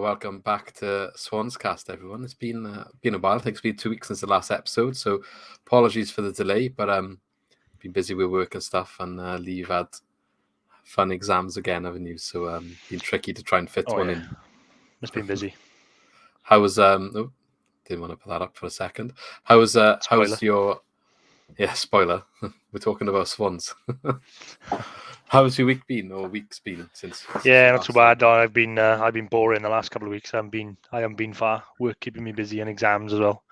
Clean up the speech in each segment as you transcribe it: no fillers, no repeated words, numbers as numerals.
welcome back to SwansCast, everyone. It's been a while. I think it's been 2 weeks since the last episode, so apologies for the delay. But been busy with work and stuff, and Lee, you've had fun exams again, haven't you? So been tricky to try and fit one in. It's been busy. How was didn't want to put that up for a second. How was your spoiler? We're talking about Swans. How's your week been, or weeks been since? Not too bad. I've been boring the last couple of weeks. I haven't been far. Work keeping me busy and exams as well,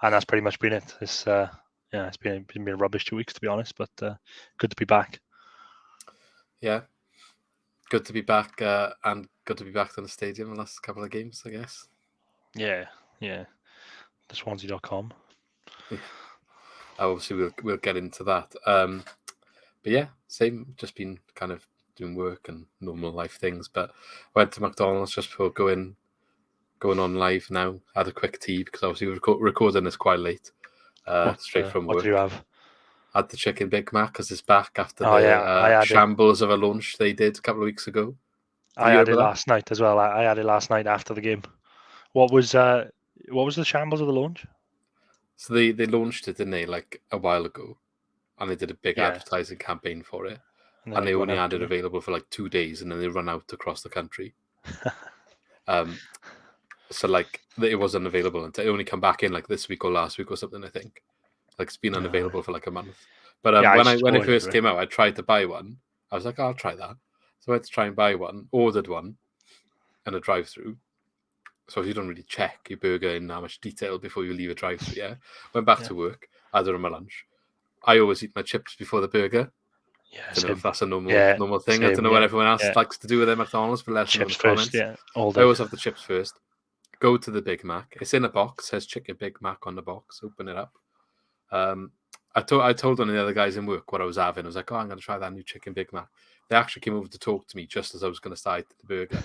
and that's pretty much been it. It's been a rubbish 2 weeks, to be honest, but good to be back. Yeah, good to be back, and good to be back in the stadium the last couple of games, I guess. Yeah. The Swansea.com. Yeah. Obviously, we'll get into that. But yeah, same. Just been kind of doing work and normal life things. But I went to McDonald's just before going on live now. Had a quick tea because obviously we're recording this quite late. Straight from work. What do you have? Had the chicken Big Mac because it's back after the shambles of a lunch they did a couple of weeks ago. I had it last night as well. I had it last night after the game. What was the shambles of the launch? So they launched it, didn't they, like a while ago, and they did a big advertising campaign for it, and they only had it available for like 2 days, and then they run out across the country. So like it wasn't available until it only come back in like this week or last week or something. I think like it's been unavailable for like a month. But when it first came out, I tried to buy one. I was like, I'll try that. So I had to try and buy one. Ordered one, and a drive-through. So you don't really check your burger in that much detail before you leave a drive-through. Yeah, went back to work. I had it on my lunch. I always eat my chips before the burger. Yeah, I don't know if that's a normal thing. Same, I don't know what everyone else likes to do with their McDonald's, but let us know in the comments. I always have the chips first. Go to the Big Mac. It's in a box. It says Chicken Big Mac on the box. Open it up. I told one of the other guys in work what I was having. I was like, I'm going to try that new Chicken Big Mac. They actually came over to talk to me just as I was going to start the burger.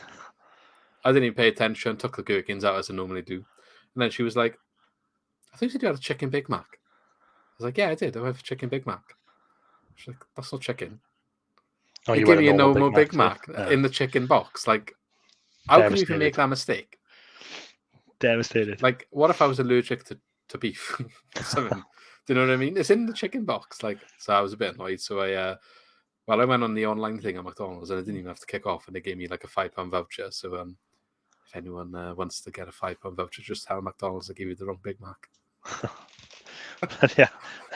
I didn't even pay attention, took the gherkins out as I normally do. And then she was like, I think you had a Chicken Big Mac. I was like, yeah, I did. I have a Chicken Big Mac. She's like, that's not chicken. Oh, you give me a normal Big Mac in the chicken box. Like, how can you even make that mistake? Devastated. Like, what if I was allergic to beef? Something. Do you know what I mean? It's in the chicken box. Like, so I was a bit annoyed. So I went on the online thing at McDonald's and I didn't even have to kick off, and they gave me like a £5 voucher. So if anyone wants to get a £5 voucher, just tell McDonald's I gave you the wrong Big Mac. Yeah,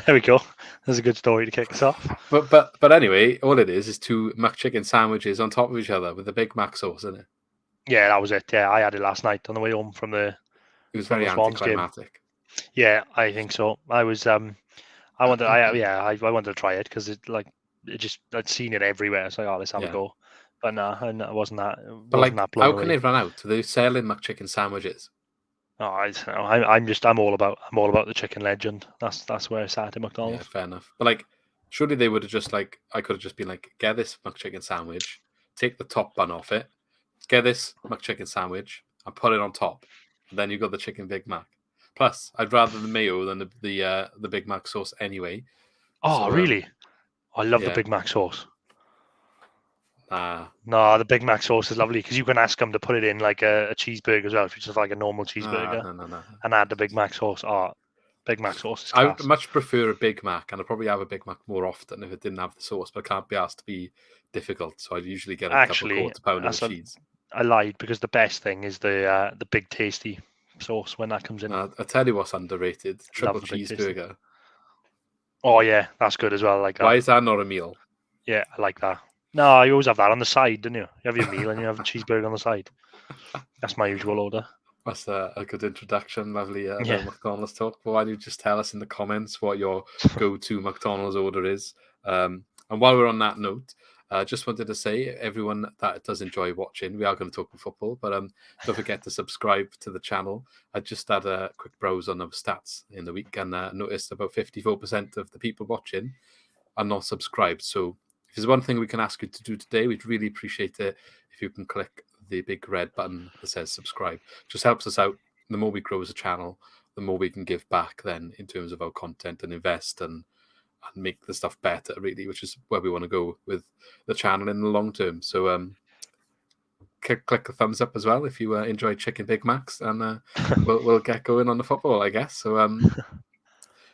there we go. That's a good story to kick us off. But anyway, all it is 2 McChicken sandwiches on top of each other with the Big Mac sauce in it. Yeah, that was it. Yeah, I had it last night on the way home from the. It was very anticlimactic. Yeah, I think so. I was. I wanted to try it because I'd seen it everywhere. So let's have a go. But no, it wasn't that. But like, how can they run out? They're selling McChicken sandwiches. No, I'm all about the chicken legend. That's where I sat at McDonald's. Yeah, fair enough. But like, surely they would have just like, I could have just been like, get this McChicken sandwich, take the top bun off it, get this McChicken sandwich, and put it on top, and then you got the Chicken Big Mac. Plus, I'd rather the mayo than the Big Mac sauce anyway. Oh, so, really? I love the Big Mac sauce. No, the Big Mac sauce is lovely because you can ask them to put it in like a cheeseburger as well, which is like a normal cheeseburger. No. And add the Big Mac sauce. Big Mac sauce is class. I would much prefer a Big Mac, and I'd probably have a Big Mac more often if it didn't have the sauce, but I can't be asked to be difficult, so I'd usually get a couple quarter pounder with cheese. I lied because the best thing is the Big Tasty sauce when that comes in. I tell you what's underrated: triple cheeseburger. Oh yeah, that's good as well. Like that. Why is that not a meal? Yeah, I like that. No, you always have that on the side, don't you? You have your meal and you have a cheeseburger on the side. That's my usual order. That's a good introduction. Lovely McDonald's talk. But why don't you just tell us in the comments what your go-to McDonald's order is? And while we're on that note, I just wanted to say, everyone that does enjoy watching, we are going to talk about football, but don't forget to subscribe to the channel. I just had a quick browse on the stats in the week and noticed about 54% of the people watching are not subscribed. So if there's one thing we can ask you to do today, we'd really appreciate it if you can click the big red button that says subscribe. Just helps us out. The more we grow as a channel, the more we can give back then in terms of our content and invest and make the stuff better, really, which is where we want to go with the channel in the long term. So click the thumbs up as well if you enjoy Chicken Big Macs, and we'll get going on the football, I guess. So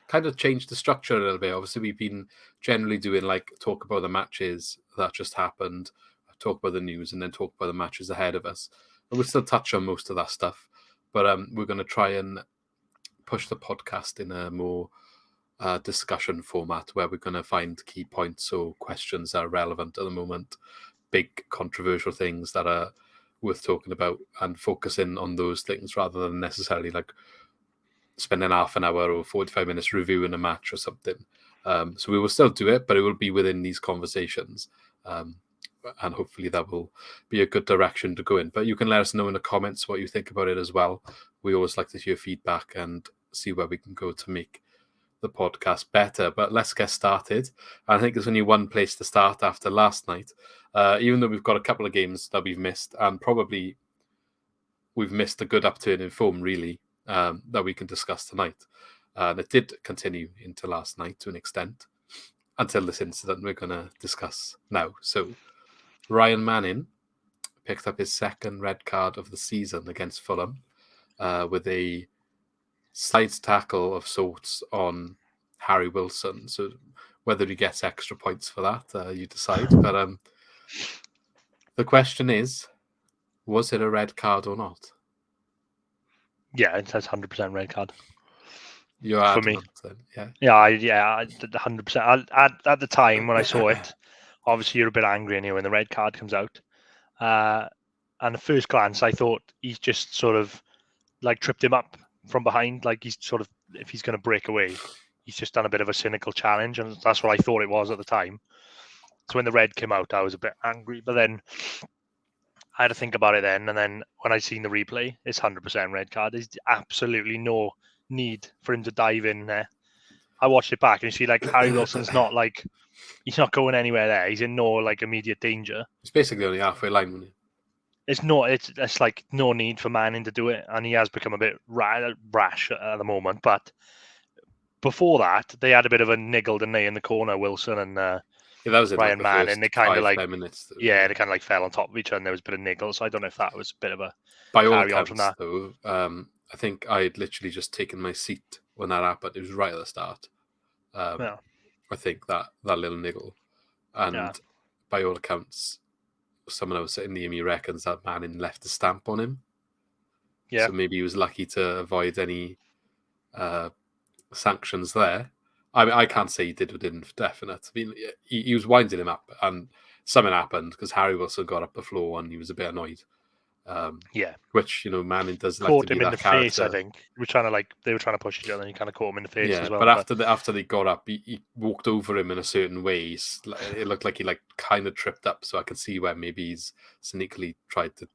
kind of changed the structure a little bit. Obviously, we've been generally doing like talk about the matches that just happened, talk about the news, and then talk about the matches ahead of us. And we'll still touch on most of that stuff, but we're going to try and push the podcast in a more discussion format where we're going to find key points or questions that are relevant at the moment, big controversial things that are worth talking about, and focusing on those things rather than necessarily like spending half an hour or 45 minutes reviewing a match or something. So we will still do it, but it will be within these conversations. And hopefully that will be a good direction to go in. But you can let us know in the comments what you think about it as well. We always like to hear feedback and see where we can go to make the podcast better. But let's get started. I think there's only one place to start after last night, even though we've got a couple of games that we've missed, and probably we've missed a good upturn in form, really, that we can discuss tonight. And it did continue into last night to an extent, until this incident we're going to discuss now. So Ryan Manning picked up his second red card of the season against Fulham with a side tackle of sorts on Harry Wilson. So whether he gets extra points for that, you decide. But the question is, was it a red card or not? Yeah, it says 100% red card. You're for me. Then, yeah, 100%. At the time when I saw it, obviously you're a bit angry anyway when the red card comes out. And at first glance, I thought he's just sort of like tripped him up from behind, like he's sort of, if he's going to break away, he's just done a bit of a cynical challenge, and that's what I thought it was at the time. So when the red came out, I was a bit angry, but then I had to think about it then, and then when I seen the replay, it's 100% red card. There's absolutely no need for him to dive in there. I watched it back and you see like Harry Wilson's not like, he's not going anywhere there. He's in no like immediate danger. It's basically on the halfway line, wasn't it? It's like no need for Manning to do it, and he has become a bit rash at the moment. But before that, they had a bit of a niggle, didn't they, in the corner, Wilson and that was Ryan Manning. They kind of like they kind of like fell on top of each other, and there was a bit of niggle. So I don't know if that was a bit of a by all accounts, from that. Though, I think I had literally just taken my seat when that happened. It was right at the start. I think that little niggle, and by all accounts, someone else sitting near me reckons that Manning left a stamp on him. Yeah. So maybe he was lucky to avoid any sanctions there. I can't say he did or didn't for definite. I mean, he was winding him up, and something happened because Harry Wilson got up the floor and he was a bit annoyed. Which Manning does like caught to be him in that the character. Face. I think they were trying to push each other, and he kind of caught him in the face as well. But after they got up, he walked over him in a certain way. It looked like he kind of tripped up. So I can see where maybe he's sneakily tried to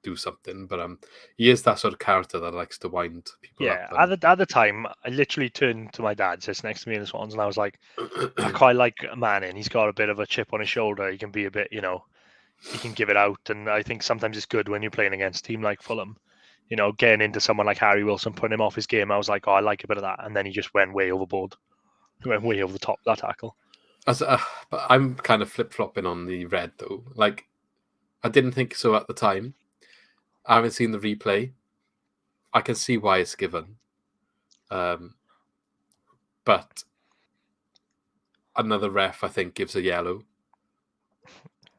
do something. But he is that sort of character that likes to wind people up. At the time, I literally turned to my dad, sits next to me in the Swans, and I was like, I quite like Manning. He's got a bit of a chip on his shoulder. He can be a bit, he can give it out, and I think sometimes it's good when you're playing against a team like Fulham, getting into someone like Harry Wilson, putting him off his game. I was like, I like a bit of that, and then he just went way overboard. He went way over the top of that tackle. But I'm kind of flip-flopping on the red, though. Like, I didn't think so at the time. I haven't seen the replay. I can see why it's given. But another ref, I think, gives a yellow.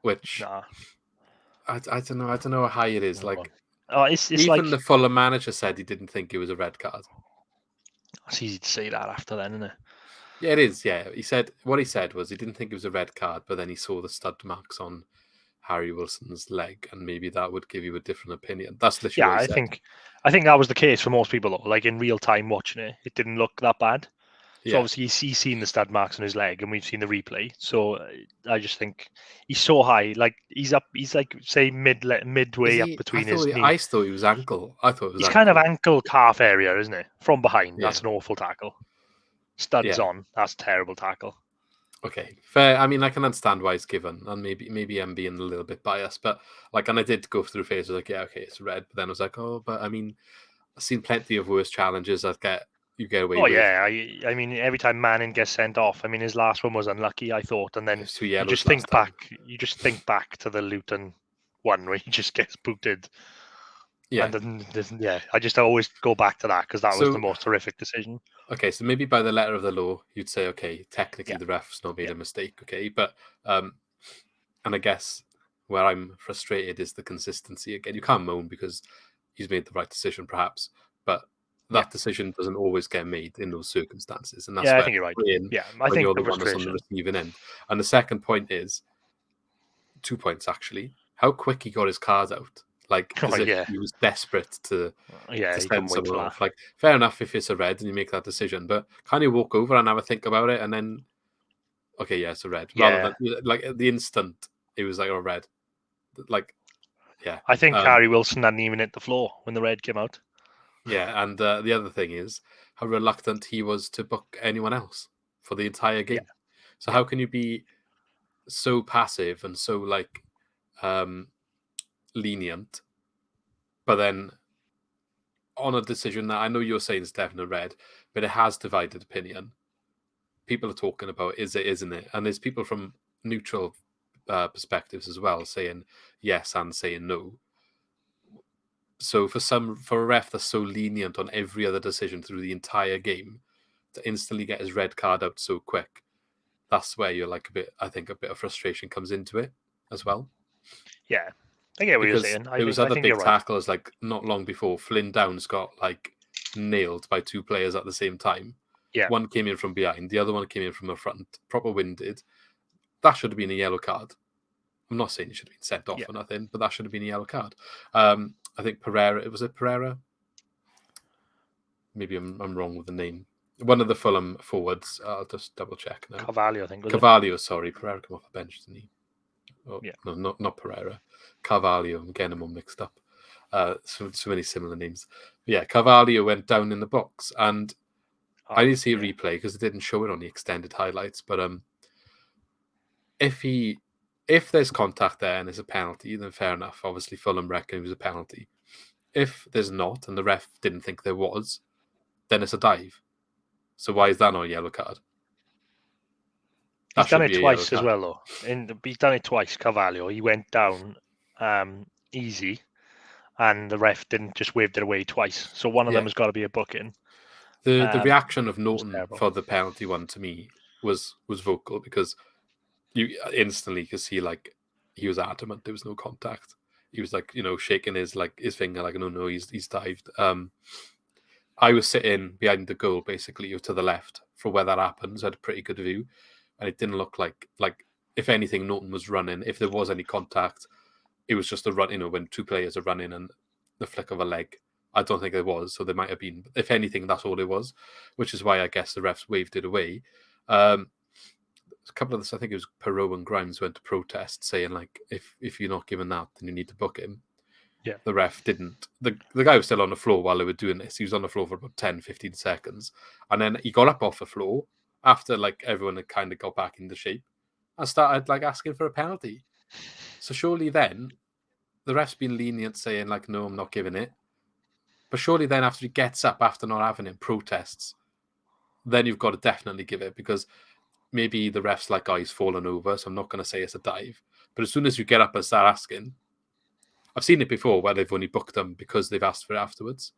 Which I don't know. I don't know how high it is. Like, it's even like the Fulham manager said he didn't think it was a red card. It's easy to say that after then, isn't it? Yeah, it is. Yeah, he said was he didn't think it was a red card, but then he saw the stud marks on Harry Wilson's leg, and maybe that would give you a different opinion. That's literally what he said. I think that was the case for most people, though. Like in real time watching it, it didn't look that bad. So obviously he's seen the stud marks on his leg, and we've seen the replay. So I just think he's so high, like he's up. He's like say midway up between his knees. I thought he was ankle. I thought it was. He's kind of ankle calf area, isn't it? From behind, that's an awful tackle. Studs on, that's a terrible tackle. Okay, fair. I mean, I can understand why it's given, and maybe I'm being a little bit biased, but like, and I did go through phases like, it's red, but then I was like, but I mean, I've seen plenty of worse challenges that you get away with. I mean, every time Manning gets sent off, I mean, his last one was unlucky, I thought, and then you just think back to the Luton one where he just gets booted. Yeah. And I just always go back to that because that was the most horrific decision. Okay, so maybe by the letter of the law, you'd say, okay, technically the ref's not made a mistake, okay? But, and I guess where I'm frustrated is the consistency. Again, you can't moan because he's made the right decision, perhaps, but that decision doesn't always get made in those circumstances. And that's where I think you're right. I think you're the one that's on the receiving end. And the second point is, 2 points, actually. How quick he got his card out. Like, as if he was desperate to send someone off. Like, fair enough if it's a red and you make that decision, but can you walk over and have a think about it and then, okay, yeah, it's a red. Rather than, like, at the instant, it was like a red. Like, yeah. I think Harry Wilson hadn't even hit the floor when the red came out. Yeah, and the other thing is how reluctant he was to book anyone else for the entire game. Yeah. So how can you be so passive and so, like, lenient, but then on a decision that I know you're saying is definitely red, but it has divided opinion. People are talking about is it, isn't it? And there's people from neutral perspectives as well saying yes and saying no. So for a ref that's so lenient on every other decision through the entire game, to instantly get his red card out so quick, that's where you're like a bit of frustration comes into it as well. Yeah. I get what you're saying. There was other big tackles, like not long before, Flynn Downs got like nailed by two players at the same time. Yeah. One came in from behind, the other one came in from the front, proper winded. That should have been a yellow card. I'm not saying he should have been sent off or nothing, but that should have been a yellow card. I think Pereira, was it Pereira? Maybe I'm wrong with the name. One of the Fulham forwards, I'll just double check now. Carvalho, I think. Carvalho, sorry. Pereira come off the bench, didn't he? Oh, yeah. No, not Pereira. Carvalho. I'm getting them all mixed up. So many similar names. But yeah, Carvalho went down in the box, and I didn't see a replay because it didn't show it on the extended highlights. But if there's contact there and there's a penalty, then fair enough. Obviously, Fulham reckon it was a penalty. If there's not, and the ref didn't think there was, then it's a dive. So why is that not a yellow card? He's done it twice as well, though. He's done it twice, Carvalho. He went down easy, and the ref didn't just waved it away twice. So one of them has got to be a booking. The reaction of Norton for the penalty one to me was vocal, because you instantly could see like he was adamant there was no contact. He was like, shaking his finger like no, he's dived. I was sitting behind the goal, basically, to the left for where that happens. I had a pretty good view, and it didn't look like if anything, Norton was running. If there was any contact, it was just a run. When two players are running and the flick of a leg. I don't think there was, so there might have been. If anything, that's all it was, which is why I guess the refs waved it away. A couple of this, I think it was Perot and Grimes went to protest, saying like, if you're not given that, then you need to book him. Yeah. The ref didn't. The guy was still on the floor while they were doing this. He was on the floor for about 10, 15 seconds. And then he got up off the floor after like everyone had kind of got back into shape and started like asking for a penalty. So surely then the ref's been lenient, saying like, no, I'm not giving it. But surely then after he gets up after not having it, protests, then you've got to definitely give it, because maybe the ref's like, oh, he's fallen over, so I'm not going to say it's a dive. But as soon as you get up and start asking, I've seen it before where they've only booked them because they've asked for it afterwards.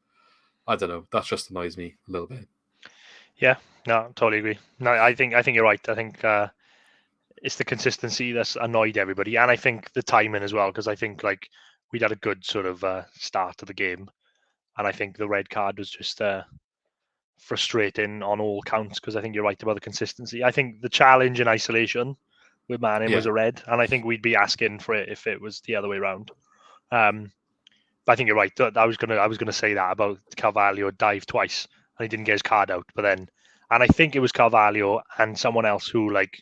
I don't know. That just annoys me a little bit. Yeah, no, totally agree. No, I think you're right. I think it's the consistency that's annoyed everybody, and I think the timing as well, because I think like we'd had a good sort of start to the game, and I think the red card was just frustrating on all counts, because I think you're right about the consistency. I think the challenge in isolation with Manning was a red, and I think we'd be asking for it if it was the other way around. But I think you're right. I was gonna say that about Carvalho dive twice and he didn't get his card out, and I think it was Carvalho and someone else who like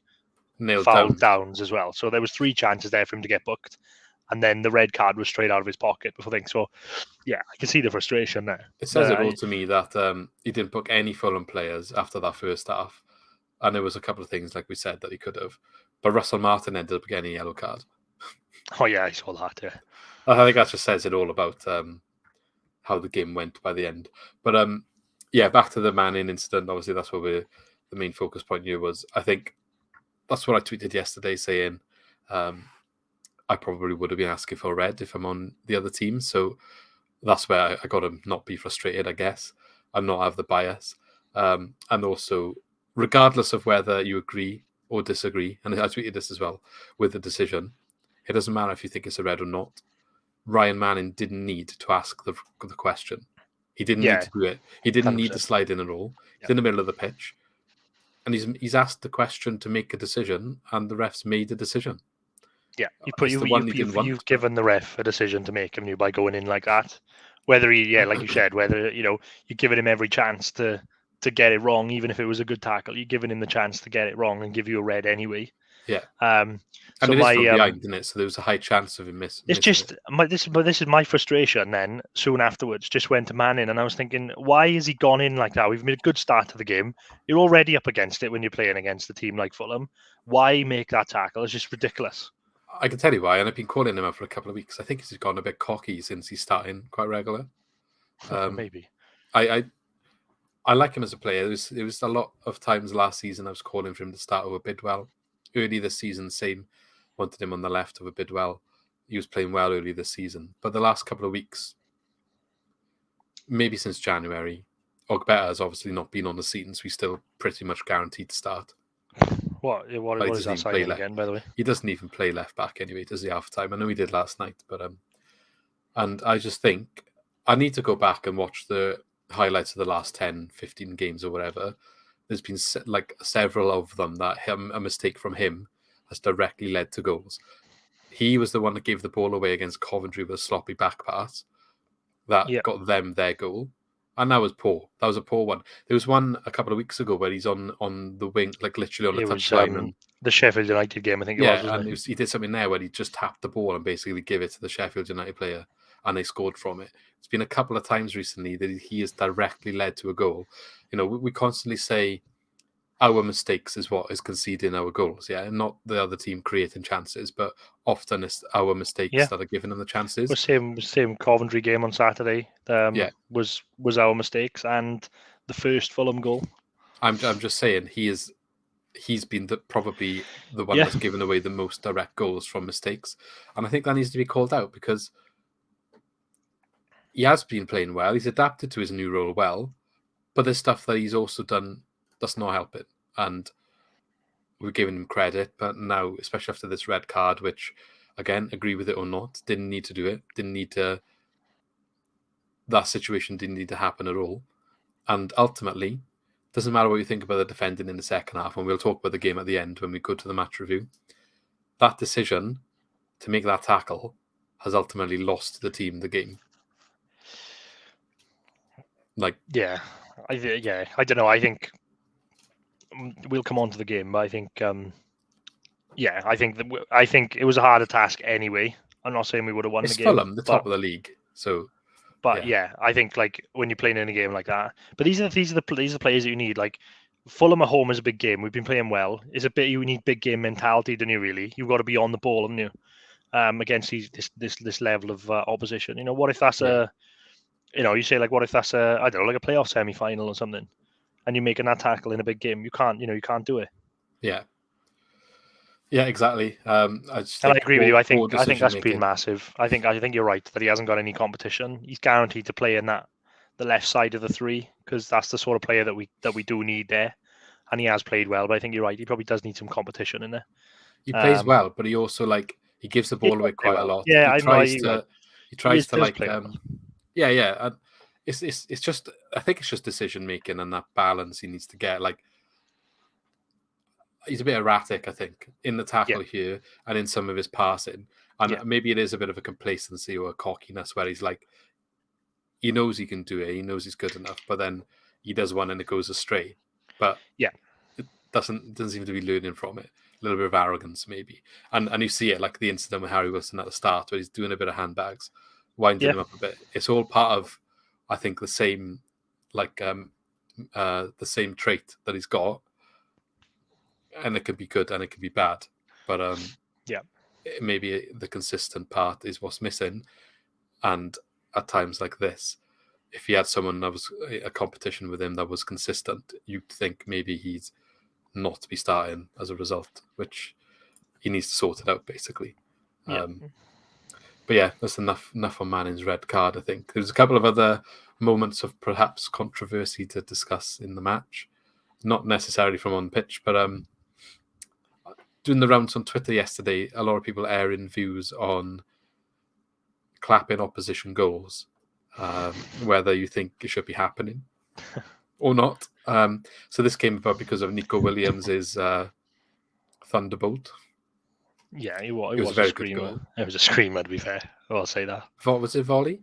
fouled Downs as well. So there was 3 chances there for him to get booked, and then the red card was straight out of his pocket before things. So yeah, I can see the frustration there. It says it all to me that he didn't book any Fulham players after that first half, and there was a couple of things like we said that he could have, but Russell Martin ended up getting a yellow card. Oh yeah, I saw that. Yeah. I think that just says it all about how the game went by the end. But back to the Manning incident. Obviously, that's what the main focus point here was. I think that's what I tweeted yesterday, saying I probably would have been asking for a red if I'm on the other team. So that's where I got to not be frustrated, I guess, and not have the bias. And also, regardless of whether you agree or disagree, and I tweeted this as well, with the decision, it doesn't matter if you think it's a red or not. Ryan Manning didn't need to ask the question. He didn't need to do it. He didn't 100%. need to slide in at all. He's in the middle of the pitch. And he's asked the question to make a decision, and the refs made a decision. Yeah, you've given the ref a decision to make, haven't you, by going in like that? Whether like you said, whether you're giving him every chance to get it wrong, even if it was a good tackle, you're giving him the chance to get it wrong and give you a red anyway. Yeah. And so it is from behind, isn't it? So there was a high chance of him missing. It's just this is my frustration. Then soon afterwards, just went to Manning, and I was thinking, why has he gone in like that? We've made a good start to the game. You're already up against it when you're playing against a team like Fulham. Why make that tackle? It's just ridiculous. I can tell you why, and I've been calling him out for a couple of weeks. I think he's gone a bit cocky since he's starting quite regular. Maybe. I like him as a player. There was a lot of times last season I was calling for him to start over Bidwell. Early this season, same. Wanted him on the left over Bidwell. He was playing well early this season. But the last couple of weeks, maybe since January, Ogbeta has obviously not been on the season, so he's still pretty much guaranteed to start. What is that signing again, by the way? He doesn't even play left back anyway, does he, half time? I know he did last night, but and I just think I need to go back and watch the highlights of the last 10, 15 games or whatever. There's been like several of them that a mistake from him has directly led to goals. He was the one that gave the ball away against Coventry with a sloppy back pass that got them their goal. And that was poor. That was a poor one. There was one a couple of weeks ago where he's on the wing, like literally on the touchline. The Sheffield United game, I think it was. Yeah, and he did something there where he just tapped the ball and basically gave it to the Sheffield United player, and they scored from it. It's been a couple of times recently that he has directly led to a goal. We constantly say our mistakes is what is conceding our goals, not the other team creating chances, but often it's our mistakes that are giving them the chances. The same Coventry game on Saturday was our mistakes, and the first Fulham goal. I'm just saying he's been probably the one that's given away the most direct goals from mistakes, and I think that needs to be called out because he has been playing well. He's adapted to his new role well, but there's stuff that he's also done that's not helping, and we're giving him credit. But now, especially after this red card, which, again, agree with it or not, didn't need to do it. That situation didn't need to happen at all. And ultimately, doesn't matter what you think about the defending in the second half, and we'll talk about the game at the end when we go to the match review. That decision to make that tackle has ultimately lost the team the game. I don't know. I think we'll come on to the game, but I think, I think it was a harder task anyway. I'm not saying we would have won the game. It's Fulham, the top of the league, so. But I think like when you're playing in a game like that, but these are the players that you need. Like Fulham at home is a big game. We've been playing well. It's a bit you need big game mentality, don't you? Really, you've got to be on the ball, haven't you? Against this level of opposition. What if that's you say like, what if that's I don't know, like a playoff semi-final or something, and you're making that tackle in a big game? You can't do it. Yeah, exactly. I agree with you. I think that's been massive. I think you're right that he hasn't got any competition. He's guaranteed to play in the left side of the three because that's the sort of player that we do need there, and he has played well. But I think you're right. He probably does need some competition in there. He plays well, but he also he gives the ball away quite a lot. Yeah, he tries to And it's just, I think it's just decision making and that balance he needs to get. He's a bit erratic, I think, in the tackle here and in some of his passing. And maybe it is a bit of a complacency or a cockiness where he's he knows he can do it. He knows he's good enough, but then he does one and it goes astray. But it doesn't seem to be learning from it. A little bit of arrogance, maybe. And you see it like the incident with Harry Wilson at the start where he's doing a bit of handbags, winding him up a bit. It's all part of, I think, the same, the same trait that he's got. And it could be good and it could be bad. But maybe the consistent part is what's missing. And at times like this, if he had someone that was a competition with him that was consistent, you'd think maybe he's not to be starting as a result, which he needs to sort it out, basically. But yeah, that's enough on Manning's red card, I think. There's a couple of other moments of perhaps controversy to discuss in the match. Not necessarily from on pitch, but doing the rounds on Twitter yesterday, a lot of people airing views on clapping opposition goals, whether you think it should be happening or not. So this came about because of Nico Williams' thunderbolt. Yeah, it was a very screamer. Good goal. It was a screamer, to be fair. I'll say that. What was it, volley?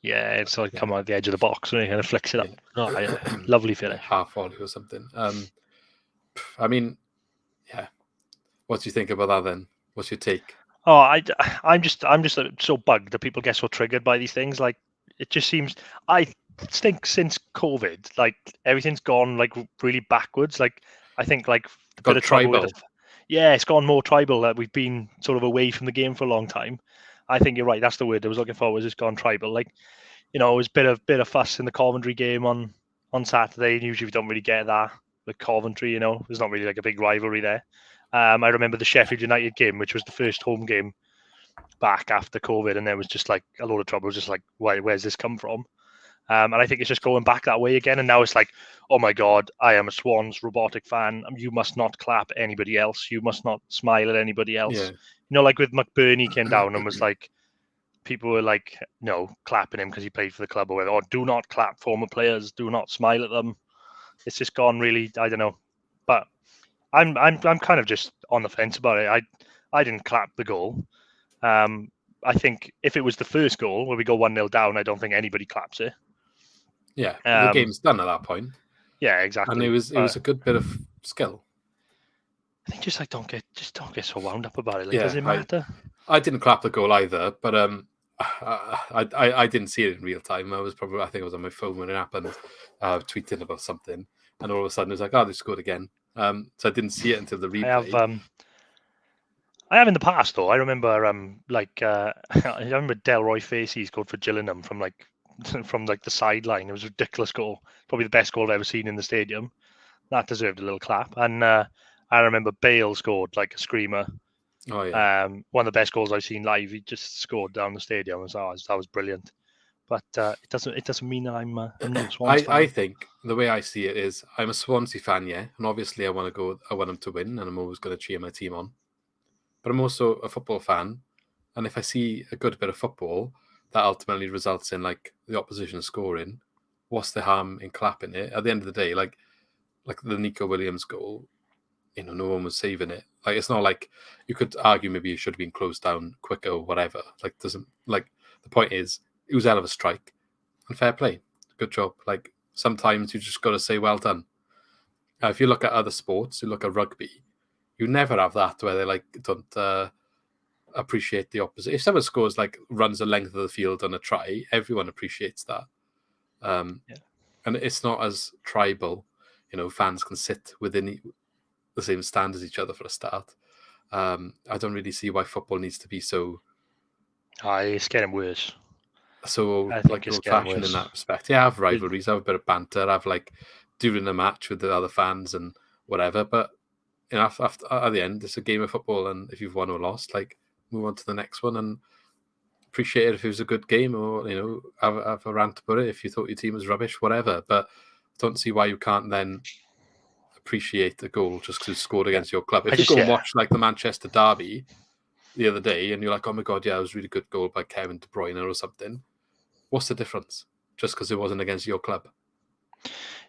Yeah, it's like come out the edge of the box and he kind of flicks it up. Oh, lovely finish. Half volley or something. I mean, yeah. What do you think about that then? What's your take? Oh, I'm just so bugged that people get so triggered by these things. Like, it just seems, I think since COVID, like everything's gone like really backwards. Like, I think like a bit of tribal. Yeah, it's gone more tribal. That we've been sort of away from the game for a long time. I think you're right. That's the word I was looking for. Was it's gone tribal? Like, you know, it was a bit of fuss in the Coventry game on Saturday. And usually we don't really get that with Coventry. You know, there's not really like a big rivalry there. I remember the Sheffield United game, which was the first home game back after COVID, and there was just like a lot of trouble. Just like, where's this come from? And I think it's just going back that way again. And now it's like, oh my God, I am a Swans robotic fan. You must not clap anybody else. You must not smile at anybody else. Yeah. You know, like with McBurney came down and was like, people were like, no, clapping him because he played for the club or whatever. Or do not clap former players. Do not smile at them. It's just gone really, I don't know. But I'm kind of just on the fence about it. I didn't clap the goal. I think if it was the first goal where we go 1-0 down, I don't think anybody claps it. Yeah, the game's done at that point. Yeah, exactly. And it was a good bit of skill. I think just like don't get so wound up about it. Like, does it matter? I didn't clap the goal either, but I didn't see it in real time. I think I was on my phone when it happened, tweeting about something, and all of a sudden it was like, oh, they scored again. So I didn't see it until the replay. I have in the past though. I remember I remember Delroy Facey scored for Gillingham from the sideline. It was a ridiculous goal. Probably the best goal I've ever seen in the stadium. That deserved a little clap. And I remember Bale scored like a screamer. Oh yeah. One of the best goals I've seen live. He just scored down the stadium. That was brilliant. But it doesn't mean that I'm not a Swans fan. I think the way I see it is I'm a Swansea fan, yeah, and obviously I want them to win, and I'm always going to cheer my team on. But I'm also a football fan, and if I see a good bit of football that ultimately results in like the opposition scoring, what's the harm in clapping it? At the end of the day, like the Nico Williams goal, you know, no one was saving it. Like, it's not like you could argue maybe it should have been closed down quicker or whatever. Like, the point is, it was a hell of a strike and fair play. Good job. Like, sometimes you just got to say well done. If you look at other sports, you look at rugby, you never have that where they like don't appreciate the opposite. If someone scores, like runs the length of the field on a try, everyone appreciates that. And it's not as tribal. You know, fans can sit within the same stand as each other for a start. I don't really see why football needs to be so. It's getting worse. So like old-fashioned in that respect. Yeah, I have rivalries. I have a bit of banter. I have like during the match with the other fans and whatever. But you know, after, at the end, it's a game of football, and if you've won or lost, like move on to the next one and appreciate it if it was a good game, or you know, have a rant about it if you thought your team was rubbish, whatever. But I don't see why you can't then appreciate a goal just because it's scored against your club. If you go and watch like the Manchester derby the other day, and you're like, oh my God, yeah, it was a really good goal by Kevin De Bruyne or something. What's the difference? Just because it wasn't against your club?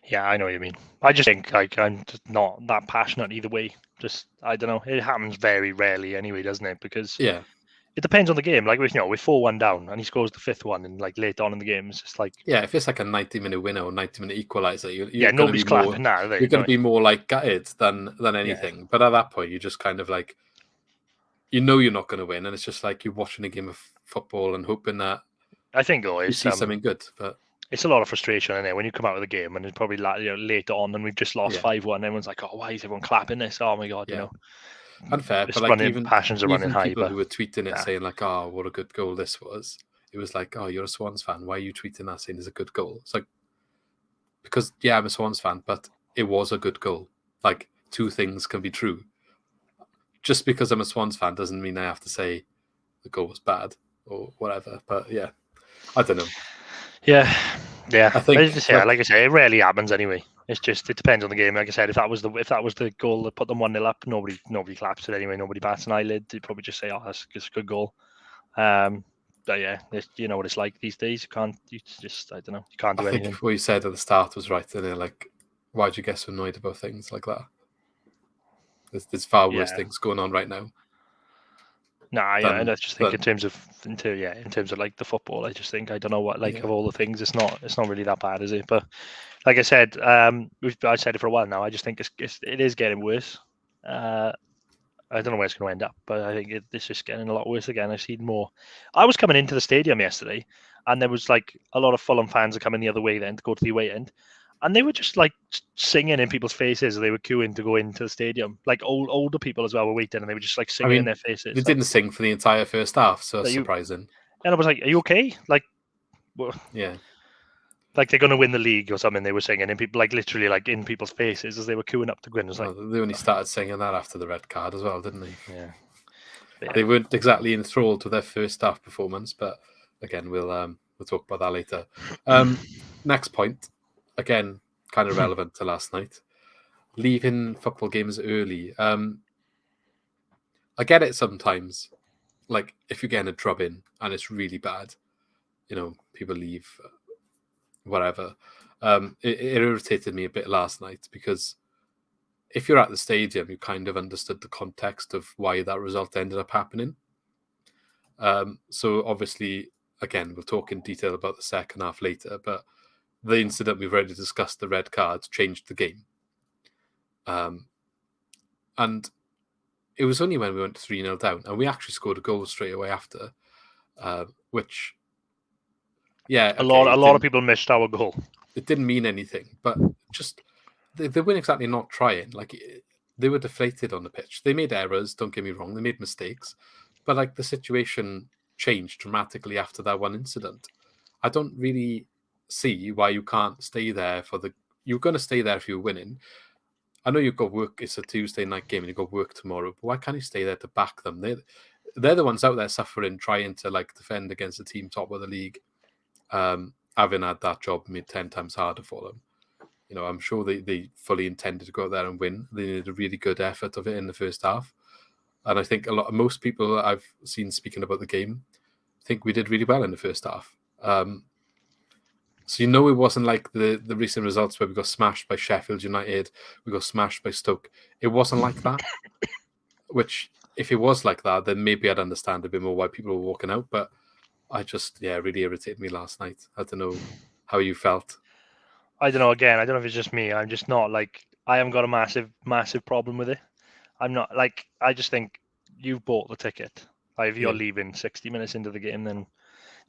Yeah, I know what you mean. I just think like I'm just not that passionate either way. Just I don't know. It happens very rarely anyway, doesn't it? Because it depends on the game. Like we're 4-1 down, and he scores the fifth one, and like late on in the game, it's just like if it's like a 90-minute winner or 90-minute equaliser, you're nobody's clapping now. You're going to be more like gutted than anything. Yeah. But at that point, you just kind of like, you know, you're not going to win, and it's just like you're watching a game of football and hoping that. I think though, you see something good, but it's a lot of frustration in there when you come out of the game and it's probably late on and we've just lost 5-1. Everyone's like, "Oh, why is everyone clapping this? Oh my God!" You know, unfair. But like even passions are running high. People who were tweeting it saying like, "Oh, what a good goal this was." It was like, "Oh, you're a Swans fan. Why are you tweeting that saying it's a good goal?" It's like because I'm a Swans fan, but it was a good goal. Like two things can be true. Just because I'm a Swans fan doesn't mean I have to say the goal was bad or whatever. But yeah, I don't know. Yeah. I think, like I say, it rarely happens anyway. It's just, it depends on the game. Like I said, if that was the goal that put them 1-0 up, nobody claps it anyway. Nobody bats an eyelid. They'd probably just say, "Oh, that's a good goal." But yeah, you know what it's like these days. I don't know. You can't do anything. I think what you said at the start was right. And like, why'd you get so annoyed about things like that? There's far worse things going on right now. I just think in terms of like the football, I just think, I don't know what, like, of all the things, it's not really that bad, is it? But like I said, I said it for a while now. I just think it is getting worse. I don't know where it's going to end up, but I think it's just getting a lot worse again. I've seen more. I was coming into the stadium yesterday, and there was like a lot of Fulham fans are coming the other way then to go to the away end, and they were just like singing in people's faces. They were queuing to go into the stadium. Like older people as well were waiting, and they were just like singing in their faces. They didn't sing for the entire first half, so it's surprising. And I was like, "Are you okay?" Like, well, yeah. Like they're going to win the league or something. They were singing in people, like literally, like in people's faces as they were queuing up to win. They only started singing that after the red card as well, didn't they? Yeah. They weren't exactly enthralled with their first half performance, but again, we'll talk about that later. Next point, again, kind of relevant to last night. Leaving football games early. I get it sometimes. Like if you're getting a drubbing and it's really bad, people leave. Whatever. It irritated me a bit last night because if you're at the stadium, you kind of understood the context of why that result ended up happening. So obviously, again, we'll talk in detail about the second half later, but the incident we've already discussed, the red cards, changed the game. And it was only when we went 3-0 down, and we actually scored a goal straight away after, which... Yeah, a lot of people missed our goal. It didn't mean anything, but just they weren't exactly not trying. Like they were deflated on the pitch. They made errors. Don't get me wrong. They made mistakes, but like the situation changed dramatically after that one incident. I don't really see why you can't stay there You're going to stay there if you're winning. I know you've got work. It's a Tuesday night game and you've got work tomorrow. But why can't you stay there to back them? They're the ones out there suffering, trying to like defend against the team top of the league. Having had that job made 10 times harder for them. I'm sure they fully intended to go out there and win. They needed a really good effort of it in the first half. And I think most people that I've seen speaking about the game think we did really well in the first half. So it wasn't like the recent results where we got smashed by Sheffield United, we got smashed by Stoke. It wasn't like that. Which, if it was like that, then maybe I'd understand a bit more why people were walking out. But I just, really irritated me last night. I don't know how you felt. I don't know. Again, I don't know if it's just me. I'm just not like, I haven't got a massive, massive problem with it. I'm not like, I just think you've bought the ticket. Like if you're leaving 60 minutes into the game, then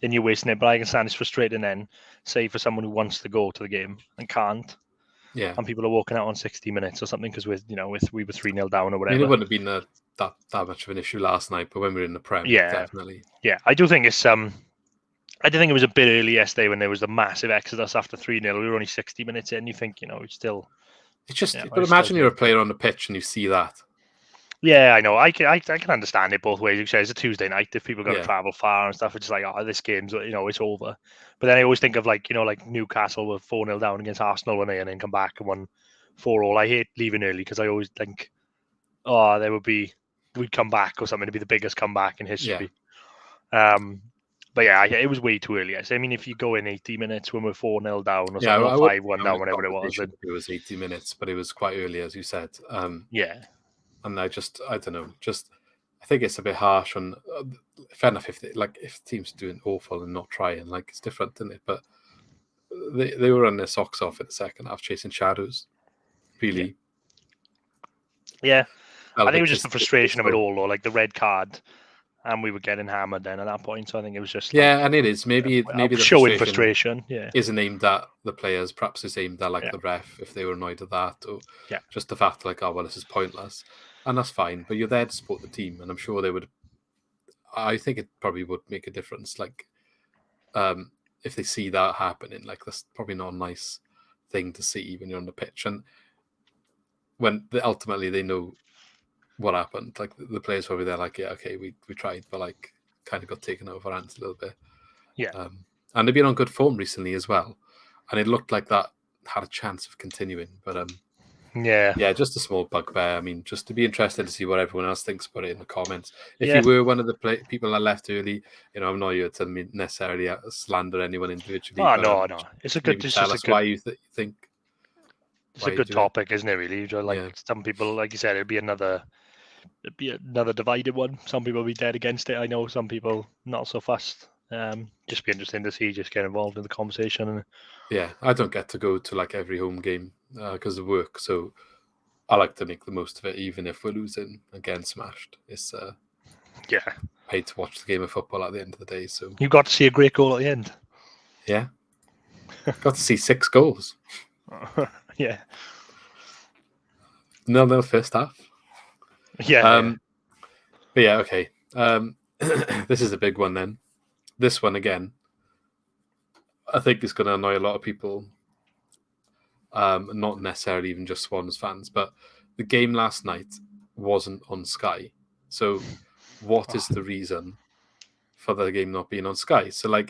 you're wasting it. But I can stand it's frustrating then, say for someone who wants to go to the game and can't. Yeah. And people are walking out on 60 minutes or something because we were 3-0 down or whatever. It wouldn't have been that much of an issue last night, but when we were in the Prem, definitely. Yeah, I do think it's I do think it was a bit early yesterday when there was the massive exodus after 3-0. We were only 60 minutes in. You think, it's still... It's just... but imagine you're a player on the pitch and you see that. Yeah, I know. I can understand it both ways. It's a Tuesday night. If people got to travel far and stuff, it's just like, this game's, it's over. But then I always think of like Newcastle were 4-0 down against Arsenal and then come back and won 4-4. I hate leaving early because I always think, we'd come back or something to be the biggest comeback in history. Yeah. But yeah, it was way too early. I mean, if you go in 80 minutes when we're 4-0 down or something, or 5-1 down, whatever it was. It was 80 minutes, but it was quite early, as you said. Yeah. And I don't know, I think it's a bit harsh on, fair enough, if teams are doing awful and not trying, like it's different, isn't it? But they were on their socks off in the second half, chasing shadows, really. Yeah. I think it was just the frustration of it all, or like the red card, and we were getting hammered then at that point. So I think it was just and it is maybe the showing frustration. Isn't aimed at the players. Perhaps it's aimed at the ref if they were annoyed at that, or just the fact this is pointless, and that's fine. But you're there to support the team, and I'm sure they would. I think it probably would make a difference. Like, if they see that happening, like that's probably not a nice thing to see when you're on the pitch, and when ultimately they know what happened. Like the players probably they're like, we tried, but like kind of got taken out of our hands a little bit. Yeah. And they've been on good form recently as well. And it looked like that had a chance of continuing. But yeah, just a small bugbear. I mean, just to be interested to see what everyone else thinks about it in the comments. If you were one of the people that left early, I'm not here to necessarily slander anyone individually. Oh, no. It's a good... Tell us why you think... It's a good topic, isn't it, really? Some people, like you said, it'd be another divided one. Some people will be dead against it. I know some people not so fast. Just be interesting to see, just get involved in the conversation. Yeah, I don't get to go to every home game because of work, so I like to make the most of it, even if we're losing and getting smashed. It's paid to watch the game of football at the end of the day. So you got to see a great goal at the end. Yeah, got to see 6 goals. Yeah. 0-0 first half. Yeah. But yeah, okay. This is a big one then. This one again, I think is going to annoy a lot of people. Not necessarily even just Swans fans, but the game last night wasn't on Sky. So what is the reason for the game not being on Sky? So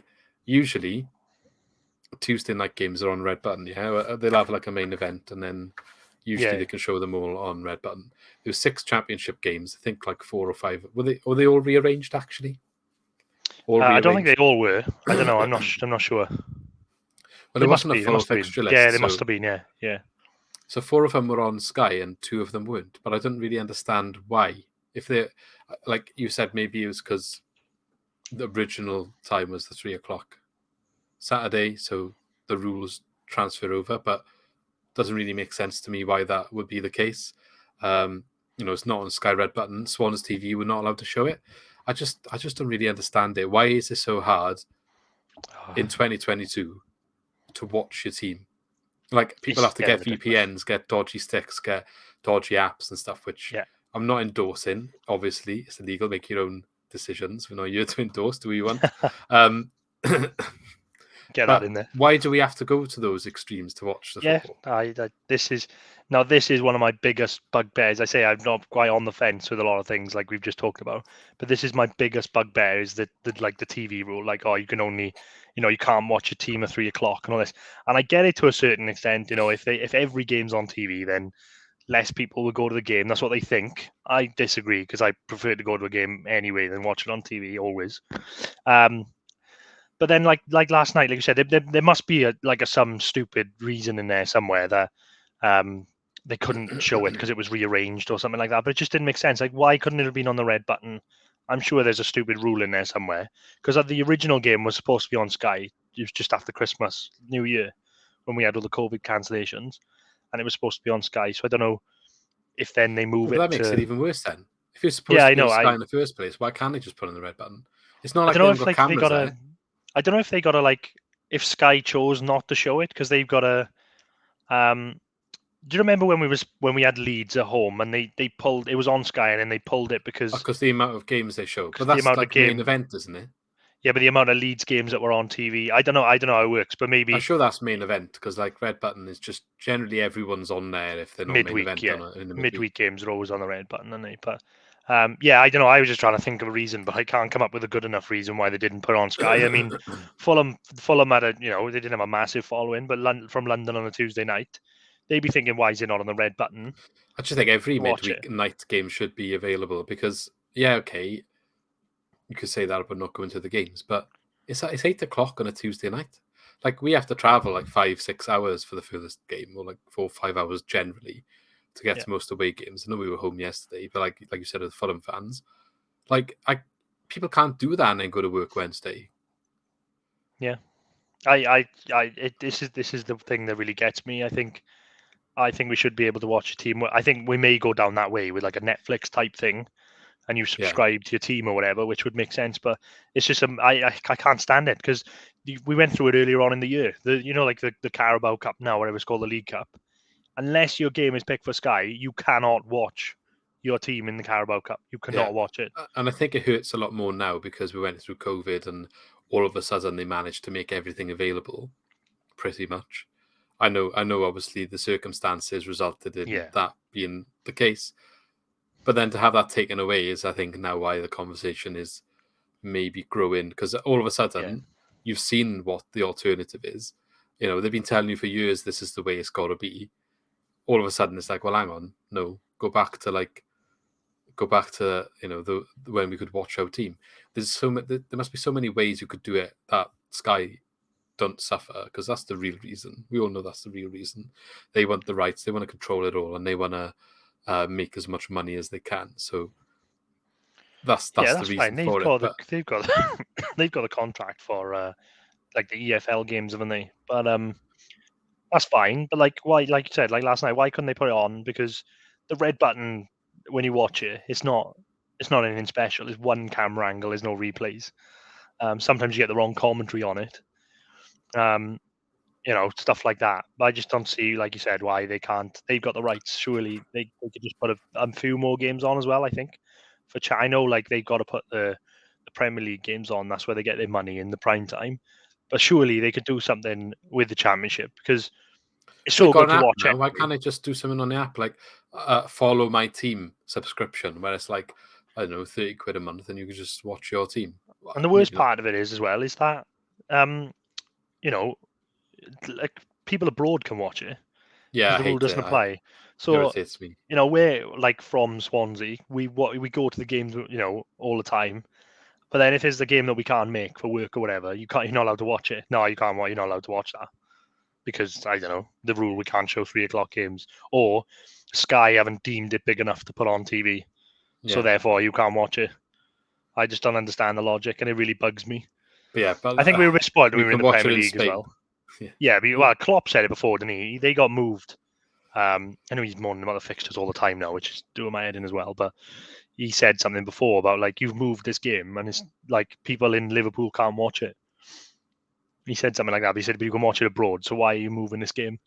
usually Tuesday night games are on Red Button, yeah? They'll have a main event and then usually they can show them all on Red Button. There were 6 championship games, I think 4 or 5. Were they all rearranged actually? I don't think they all were. I don't know. I'm not sure. Well, it wasn't a full fixture list. Yeah, they must have been. Yeah. So 4 of them were on Sky and 2 of them weren't. But I don't really understand why. If they, like you said, maybe it was because the original time was the 3 o'clock Saturday, so the rules transfer over. But it doesn't really make sense to me why that would be the case. It's not on Sky Red Button. Swans TV were not allowed to show it. I just don't really understand it. Why is it so hard in 2022 to watch your team? People have to get VPNs, get dodgy sticks, get dodgy apps and stuff, which I'm not endorsing. Obviously, it's illegal. Make your own decisions. We're not here to endorse. Do we want? Get that in there. Why do we have to go to those extremes to watch the football? This is one of my biggest bugbears. I say I'm not quite on the fence with a lot of things like we've just talked about, but this is my biggest bugbear is the TV rule. You can only, you can't watch a team at 3 o'clock and all this. And I get it to a certain extent. If every game's on TV, then less people will go to the game. That's what they think. I disagree because I prefer to go to a game anyway than watch it on TV always. But then, like last night, like you said, there must be some stupid reason in there somewhere that they couldn't show it because it was rearranged or something like that. But it just didn't make sense. Why couldn't it have been on the Red Button? I'm sure there's a stupid rule in there somewhere because the original game was supposed to be on Sky. It was just after Christmas, New Year, when we had all the COVID cancellations, and it was supposed to be on Sky. So I don't know if then they move it. That makes it even worse then. If you're supposed to be on Sky in the first place, why can't they just put on the Red Button? It's not like they've got cameras there. I don't know if they got to if Sky chose not to show it because they've got a. Do you remember when we had Leeds at home and they pulled it was on Sky and then they pulled it because the amount of games they show, but that's the main event, isn't it? Yeah, but the amount of Leeds games that were on TV, I don't know how it works, but maybe I'm sure that's main event because Red Button is just generally everyone's on there if they're not midweek. Main event In the midweek games are always on the Red Button, aren't they? But I don't know. I was just trying to think of a reason, but I can't come up with a good enough reason why they didn't put it on Sky. I mean, Fulham had they didn't have a massive following, but from London on a Tuesday night, they'd be thinking, why is it not on the Red Button? I just think every midweek night game should be available because, you could say that about not going to the games, but it's 8 o'clock on a Tuesday night. We have to travel 5-6 hours for the furthest game, or 4 or 5 hours generally, to get to most away games. I know we were home yesterday, but like you said, with Fulham fans, people can't do that and then go to work Wednesday. Yeah, this is the thing that really gets me. I think we should be able to watch a team. I think we may go down that way with a Netflix type thing, and you subscribe to your team or whatever, which would make sense. But it's just I can't stand it because we went through it earlier on in the year. The Carabao Cup now, whatever it's called, the League Cup. Unless your game is picked for Sky, you cannot watch your team in the Carabao Cup. You cannot watch it. And I think it hurts a lot more now because we went through COVID and all of a sudden they managed to make everything available pretty much. I know obviously the circumstances resulted in that being the case. But then to have that taken away is, I think, now why the conversation is maybe grow in, because all of a sudden you've seen what the alternative is. They've been telling you for years this is the way it's got to be. All of a sudden it's like, well, hang on, no, go back to the when we could watch our team. There must be so many ways you could do it that Sky don't suffer, because that's the real reason. We all know that's the real reason. They want the rights, they want to control it all, and they want to make as much money as they can. So that's the reason fine. for it. They've got they've got a contract for like the EFL games, haven't they? But that's fine. But like, why? Like you said, like last night, why couldn't they put it on? Because the red button, when you watch it, it's not anything special. It's one camera angle. There's no replays. Sometimes you get the wrong commentary on it. Stuff like that. But I just don't see, like you said, why they can't. They've got the rights. Surely they could just put a few more games on as well, I think. I know, like, they've got to put the Premier League games on. That's where they get their money in the prime time. But surely they could do something with the Championship, because it's so good to watch. Now. Why can't they just do something on the app, like follow my team subscription, where it's like, I don't know, 30 quid a month, and you can just watch your team. And the worst part of it is, as well, is that like, people abroad can watch it. Yeah, the rule doesn't apply. So irritates me. We're like from Swansea. We go to the games, all the time. But then if there's a game that we can't make for work or whatever, you're not allowed to watch it. No, you can't. You're not allowed to watch that, because I don't know, the rule, we can't show 3:00 games, or Sky haven't deemed it big enough to put on TV, so therefore you can't watch it. I just don't understand the logic, and it really bugs me. But I think we were a bit spoiled when we were in the Premier League as well. Well, Klopp said it before, didn't he? They got moved. I know he's moaning about the fixtures all the time now, which is doing my head in as well. But he said something before about, like, you've moved this game, and it's like people in Liverpool can't watch it. He said something like that. But he said, but you can watch it abroad, so why are you moving this game?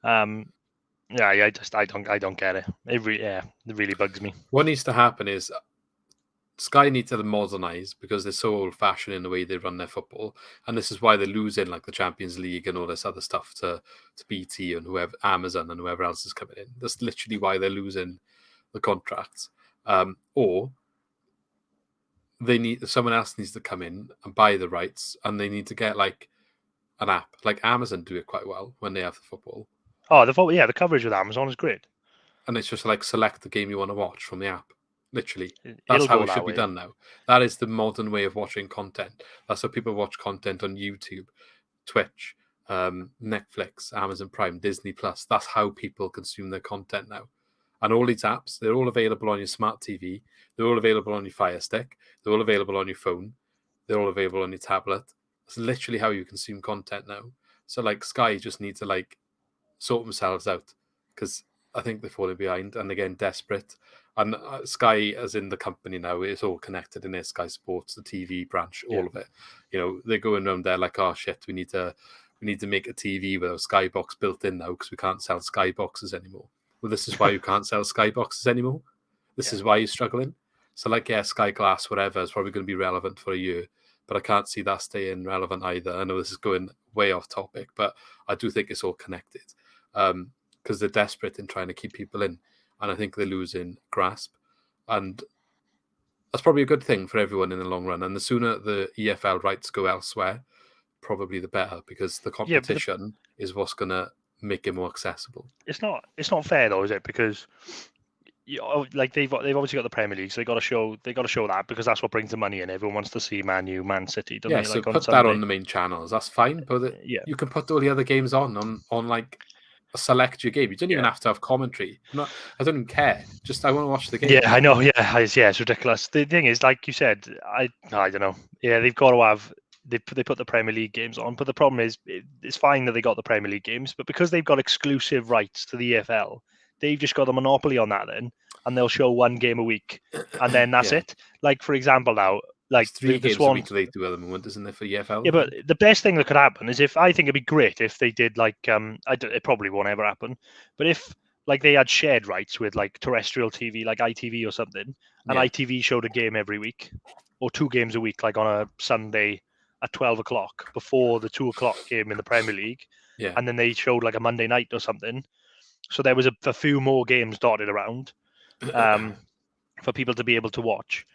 I don't get it. It really bugs me. What needs to happen is Sky need to modernise, because they're so old-fashioned in the way they run their football, and this is why they're losing, like, the Champions League and all this other stuff to BT and Amazon and whoever else is coming in. That's literally why they're losing the contracts. Or someone else needs to come in and buy the rights, and they need to get, like, an app. Like, Amazon do it quite well when they have the football. Oh, the coverage with Amazon is great. And it's just like, select the game you want to watch from the app. Literally, that's how it should be done now. That is the modern way of watching content. That's how people watch content on YouTube, Twitch, Netflix, Amazon Prime, Disney Plus. That's how people consume their content now. And all these apps, they're all available on your smart TV. They're all available on your Fire Stick. They're all available on your phone. They're all available on your tablet. That's literally how you consume content now. So, like, Sky just need to, like, sort themselves out, because I think they're falling behind, and again, desperate. And Sky, as in the company now, it's all connected in there. Sky Sports, the TV branch, all of it. They're going around there like, oh shit, we need to make a TV with a Skybox built in now, because we can't sell Skyboxes anymore. Well, this is why you can't sell Skyboxes anymore. This is why you're struggling. So, like, Sky Glass, whatever, is probably going to be relevant for a year, but I can't see that staying relevant either. I know this is going way off topic, but I do think it's all connected, because they're desperate in trying to keep people in. And I think they're losing grasp. And that's probably a good thing for everyone in the long run. And the sooner the EFL rights go elsewhere, probably the better, because the competition is what's going to make it more accessible. It's not fair, though, is it? Because like, they've obviously got the Premier League, so they got to show that, because that's what brings the money in. Everyone wants to see Man U, Man City, don't they? So put that on the main channels. That's fine, but you can put all the other games on like, select your game. You don't even have to have commentary. I don't even care. Just, I want to watch the game. Yeah, I know. Yeah, it's ridiculous. The thing is, like you said, I don't know. Yeah, they've got to have. They put the Premier League games on, but the problem is, it's fine that they got the Premier League games, but because they've got exclusive rights to the EFL, they've just got a monopoly on that then, and they'll show one game a week, and then that's it. Like, for example, now, like, it's 3 games a week they do at the moment, isn't there, for EFL? Yeah, but the best thing that could happen is, I think it'd be great if they did, like, it probably won't ever happen, but if, like, they had shared rights with, like, terrestrial TV, like ITV or something, and ITV showed a game every week, or 2 games a week, like on a Sunday at 12 o'clock before the 2 o'clock game in the Premier League, and then they showed, like, a Monday night or something, so there was a few more games dotted around for people to be able to watch.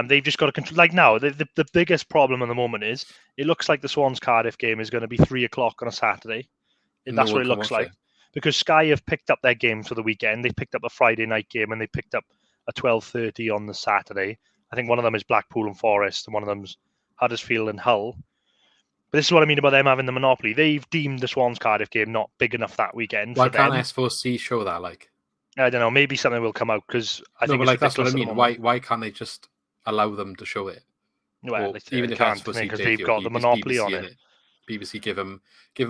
They've just got to control. Like now, the biggest problem at the moment is it looks like the Swans Cardiff game is going to be 3:00 on a Saturday. That's what it looks like. Because Sky have picked up their games for the weekend. They picked up a Friday night game and they picked up a 12:30 on the Saturday. I think one of them is Blackpool and Forest, and one of them's Huddersfield and Hull. But this is what I mean about them having the monopoly. They've deemed the Swans Cardiff game not big enough that weekend. Why can't S4C show that? Like, I don't know. Maybe something will come out because I think like that's what I mean. Why can't they just allow them to show it? Well, even if S4C because they've got the monopoly BBC on it. BBC give them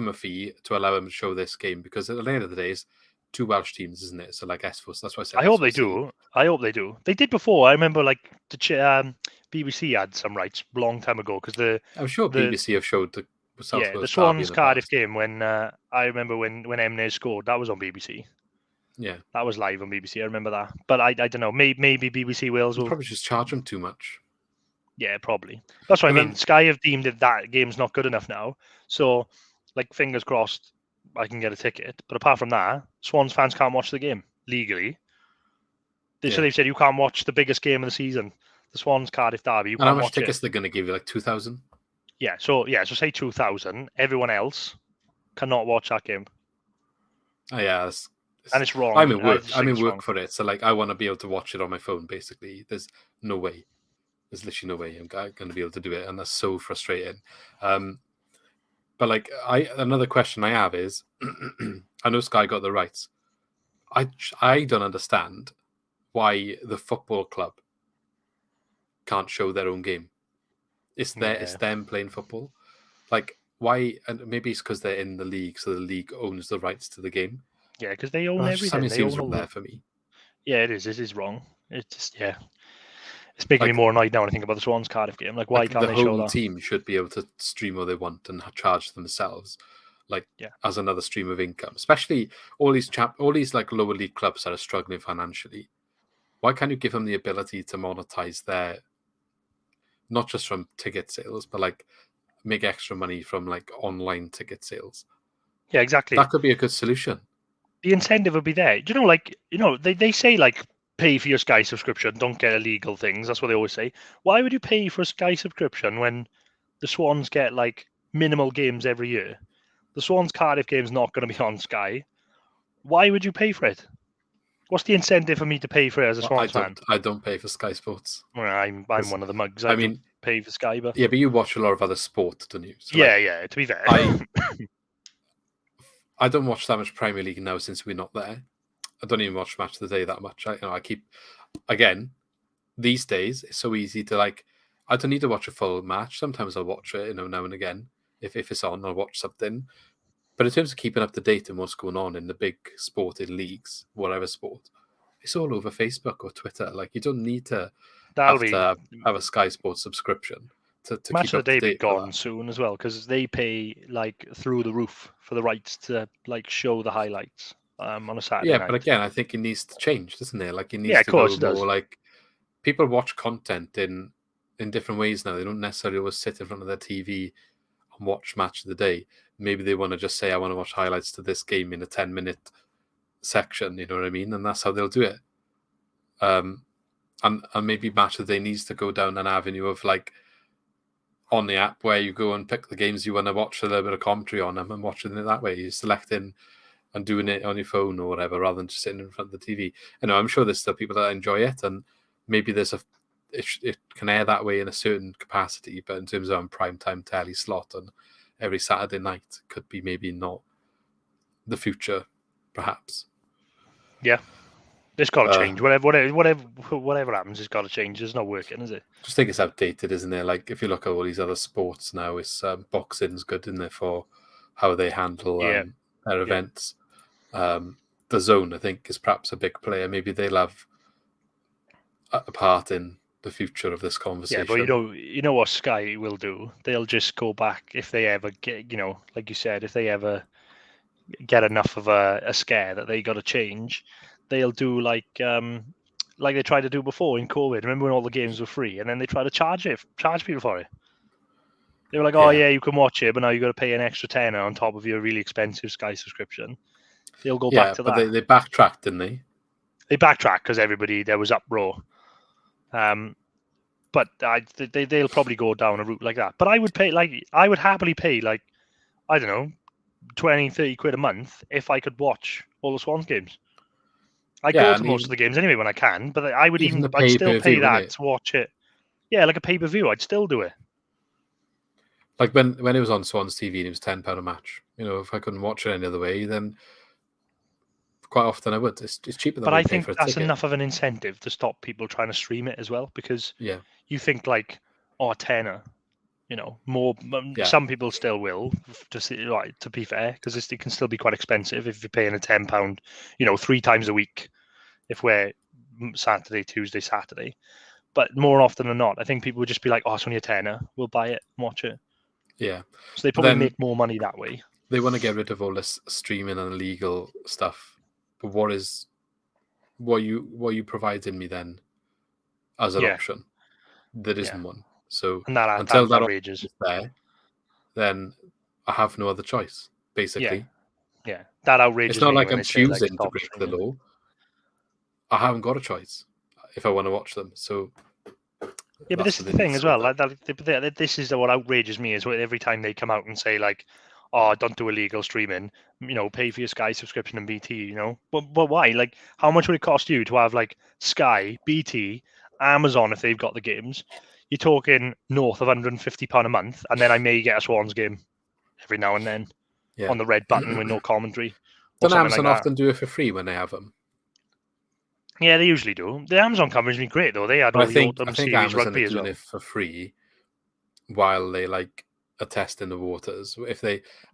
a fee to allow them to show this game because at the end of the day, it's 2 Welsh teams, isn't it? So like S4, that's why I said. I hope they do. I hope they do. They did before. I remember like the BBC had some rights a long time ago because I'm sure BBC have showed the Swans Cardiff game when I remember when Emnes scored. That was on BBC. Yeah, that was live on BBC. I remember that, but I don't know. Maybe BBC Wales will probably just charge them too much. Yeah, probably. That's what I mean. Sky have deemed that game's not good enough now. So, like, fingers crossed, I can get a ticket. But apart from that, Swans fans can't watch the game legally. So they've said you can't watch the biggest game of the season, the Swans Cardiff derby. You can't watch it. How much tickets they're going to give you? Like 2,000? Yeah. So say 2,000. Everyone else cannot watch that game. Oh yeah, and it's wrong. I'm in work for it, so like I want to be able to watch it on my phone. Basically, there's no way. There's literally no way I'm going to be able to do it, and that's so frustrating. But like, another question I have is, I know Sky got the rights. I don't understand why the football club can't show their own game. It's them playing football. Like, why? And maybe it's because they're in the league, so the league owns the rights to the game. Yeah, because they own everything. Something seems wrong there for me. Yeah, it is. It is wrong. It's just It's making me more annoyed now when I think about the Swans Cardiff game. Like, why can't they show that? The whole team should be able to stream what they want and charge themselves, as another stream of income. Especially all these like lower league clubs that are struggling financially. Why can't you give them the ability to monetize their, not just from ticket sales, but like make extra money from like online ticket sales? Yeah, exactly. That could be a good solution. The incentive would be there. They say like, pay for your Sky subscription, don't get illegal things. That's what they always say. Why would you pay for a Sky subscription when the Swans get like minimal games every year? The Swans Cardiff game's not going to be on Sky. Why would you pay for it? What's the incentive for me to pay for it as a Swans fan? I don't pay for Sky Sports. Well, I'm one of the mugs. I mean, pay for Sky, but but you watch a lot of other sport, don't you? So To be fair, I don't watch that much Premier League now since we're not there. I don't even watch Match of the Day that much. I keep, again, these days, it's so easy to I don't need to watch a full match. Sometimes I'll watch it, now and again. If it's on, I'll watch something. But in terms of keeping up to date and what's going on in the big sporting leagues, whatever sport, it's all over Facebook or Twitter. Like, you don't need to have a Sky Sports subscription to Match keep of the Day be gone soon as well, because they pay through the roof for the rights to show the highlights. On a Saturday night. But again, I think it needs to change, doesn't it? Like, it needs to go more like people watch content in different ways now. They don't necessarily always sit in front of their TV and watch Match of the Day. Maybe they want to just say, I want to watch highlights to this game in a 10-minute section, you know what I mean? And that's how they'll do it. And maybe Match of the Day needs to go down an avenue of on the app where you go and pick the games you want to watch, a little bit of commentary on them and watching it that way. You're selecting and doing it on your phone or whatever, rather than just sitting in front of the TV. I'm sure there's still people that enjoy it, and maybe it can air that way in a certain capacity, but in terms of prime time telly slot on every Saturday night, could be maybe not the future, perhaps. Yeah, it's got to change. Whatever happens, it's got to change. It's not working, is it? Just think it's outdated, isn't it? Like, if you look at all these other sports now, it's boxing's good, isn't it, for how they handle their events. The Zone, I think, is perhaps a big player. Maybe they'll have a part in the future of this conversation. Yeah, but you know what Sky will do? They'll just go back if they ever get, like you said, if they ever get enough of a scare that they got to change, they'll do like they tried to do before in COVID. Remember when all the games were free, and then they tried to charge people for it. They were like, "Oh yeah, you can watch it, but now you got to pay an extra £10 on top of your really expensive Sky subscription." They'll go back to that. But they backtracked, didn't they? They backtracked because there was uproar. But they'll probably go down a route like that. But I would happily pay like, I don't know, 20, 30 quid a month if I could watch all the Swans games. I go to most of the games anyway when I can, but I'd still pay that to watch it. Yeah, like a pay-per-view, I'd still do it. Like when it was on Swans TV and it was £10 a match. If I couldn't watch it any other way, then quite often I would. It's cheaper than. But I think that's enough of an incentive to stop people trying to stream it as well, because you think like, a tenner, more. Some people still will, to be fair, because it can still be quite expensive if you're paying a £10, 3 times a week, if we're Saturday, Tuesday, Saturday. But more often than not, I think people would just be like, it's only a tenner, we'll buy it and watch it. Yeah. So they probably make more money that way. They want to get rid of all this streaming and illegal stuff. But what are you providing me then as an option? There isn't one. So until that outrageous is there, then I have no other choice, basically. Yeah. That outrageous. It's not like I'm choosing to break the law. I haven't got a choice if I want to watch them. So yeah, but this is the thing as well. This is what outrages me, is every time they come out and say like, don't do illegal streaming, pay for your Sky subscription and BT, But why? Like, how much would it cost you to have like Sky, BT, Amazon if they've got the games? You're talking north of £150 a month, and then I may get a Swans game every now and then on the red button with no commentary. Don't Amazon often do it for free when they have them? Yeah, they usually do. The Amazon coverage is great though. They had all the Autumn Series Amazon rugby as well. Doing it for free while they are testing the waters.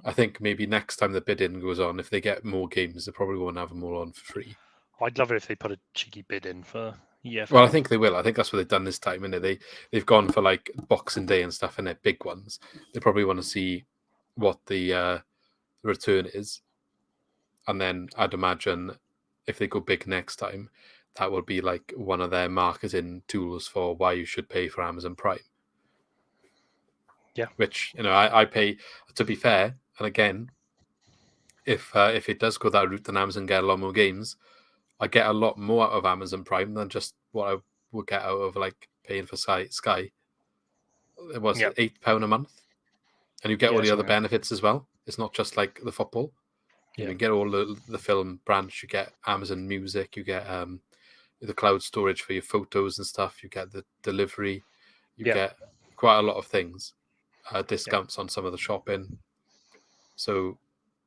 I think maybe next time the bidding goes on, if they get more games, they probably won't have them all on for free. I'd love it if they put a cheeky bid in for EFL. Well, I think they will. I think that's what they've done this time, isn't it? They've gone for like Boxing Day and stuff, and they're big ones. They probably want to see what the return is, and then I'd imagine if they go big next time, that will be like one of their marketing tools for why you should pay for Amazon Prime. Yeah, which I pay. To be fair, and again, if it does go that route, then Amazon get a lot more games. I get a lot more out of Amazon Prime than just what I would get out of like paying for Sky. It was £8 a month, and you get all the other benefits as well. It's not just like the football. You get all the film branch. You get Amazon Music. You get the cloud storage for your photos and stuff. You get the delivery. You get quite a lot of things. Discounts on some of the shopping. So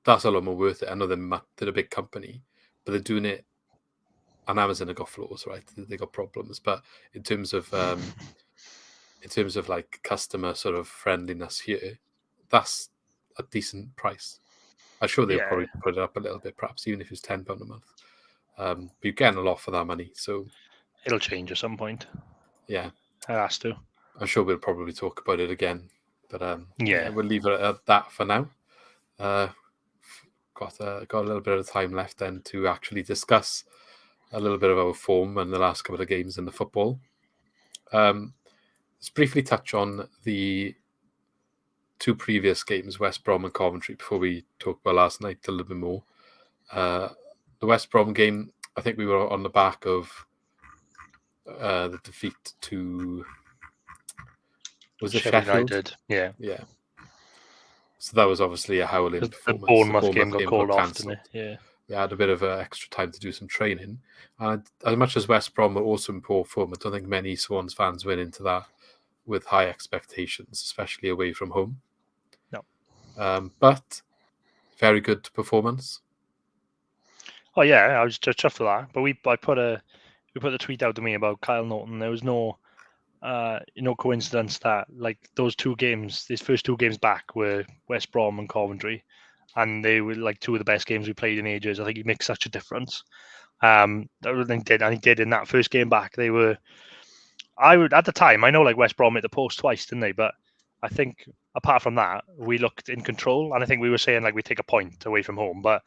that's a lot more worth it. I know they're a big company, but they're doing it. And Amazon have got flaws, right? They got problems, but in terms of like customer sort of friendliness here, that's a decent price. I'm sure they'll probably put it up a little bit, perhaps even if it's £10 a month. But you're getting a lot for that money, so it'll change at some point. Yeah, it has to. I'm sure we'll probably talk about it again, but we'll leave it at that for now. Got a little bit of time left then to actually discuss a little bit of our form and the last couple of games in the football. Let's briefly touch on the 2 previous games, West Brom and Coventry, before we talk about last night a little bit more. The West Brom game, I think we were on the back of the defeat to... Was it Sheffield? United. Yeah. So that was obviously a howling performance. The Bournemouth game got called off, didn't it? Yeah. I had a bit of extra time to do some training. And as much as West Brom were also in poor form, I don't think many Swans fans went into that with high expectations, especially away from home. No. But very good performance. Oh yeah, I was just chuffed for that. But we put the tweet out to me about Kyle Norton. There was no coincidence that like those 2 games, these first 2 games back were West Brom and Coventry, and they were like 2 of the best games we played in ages. I think he makes such a difference. He did in that first game back. They were, at the time, I know like West Brom hit the post twice, didn't they? But I think apart from that, we looked in control, and I think we were saying like we take a point away from home. But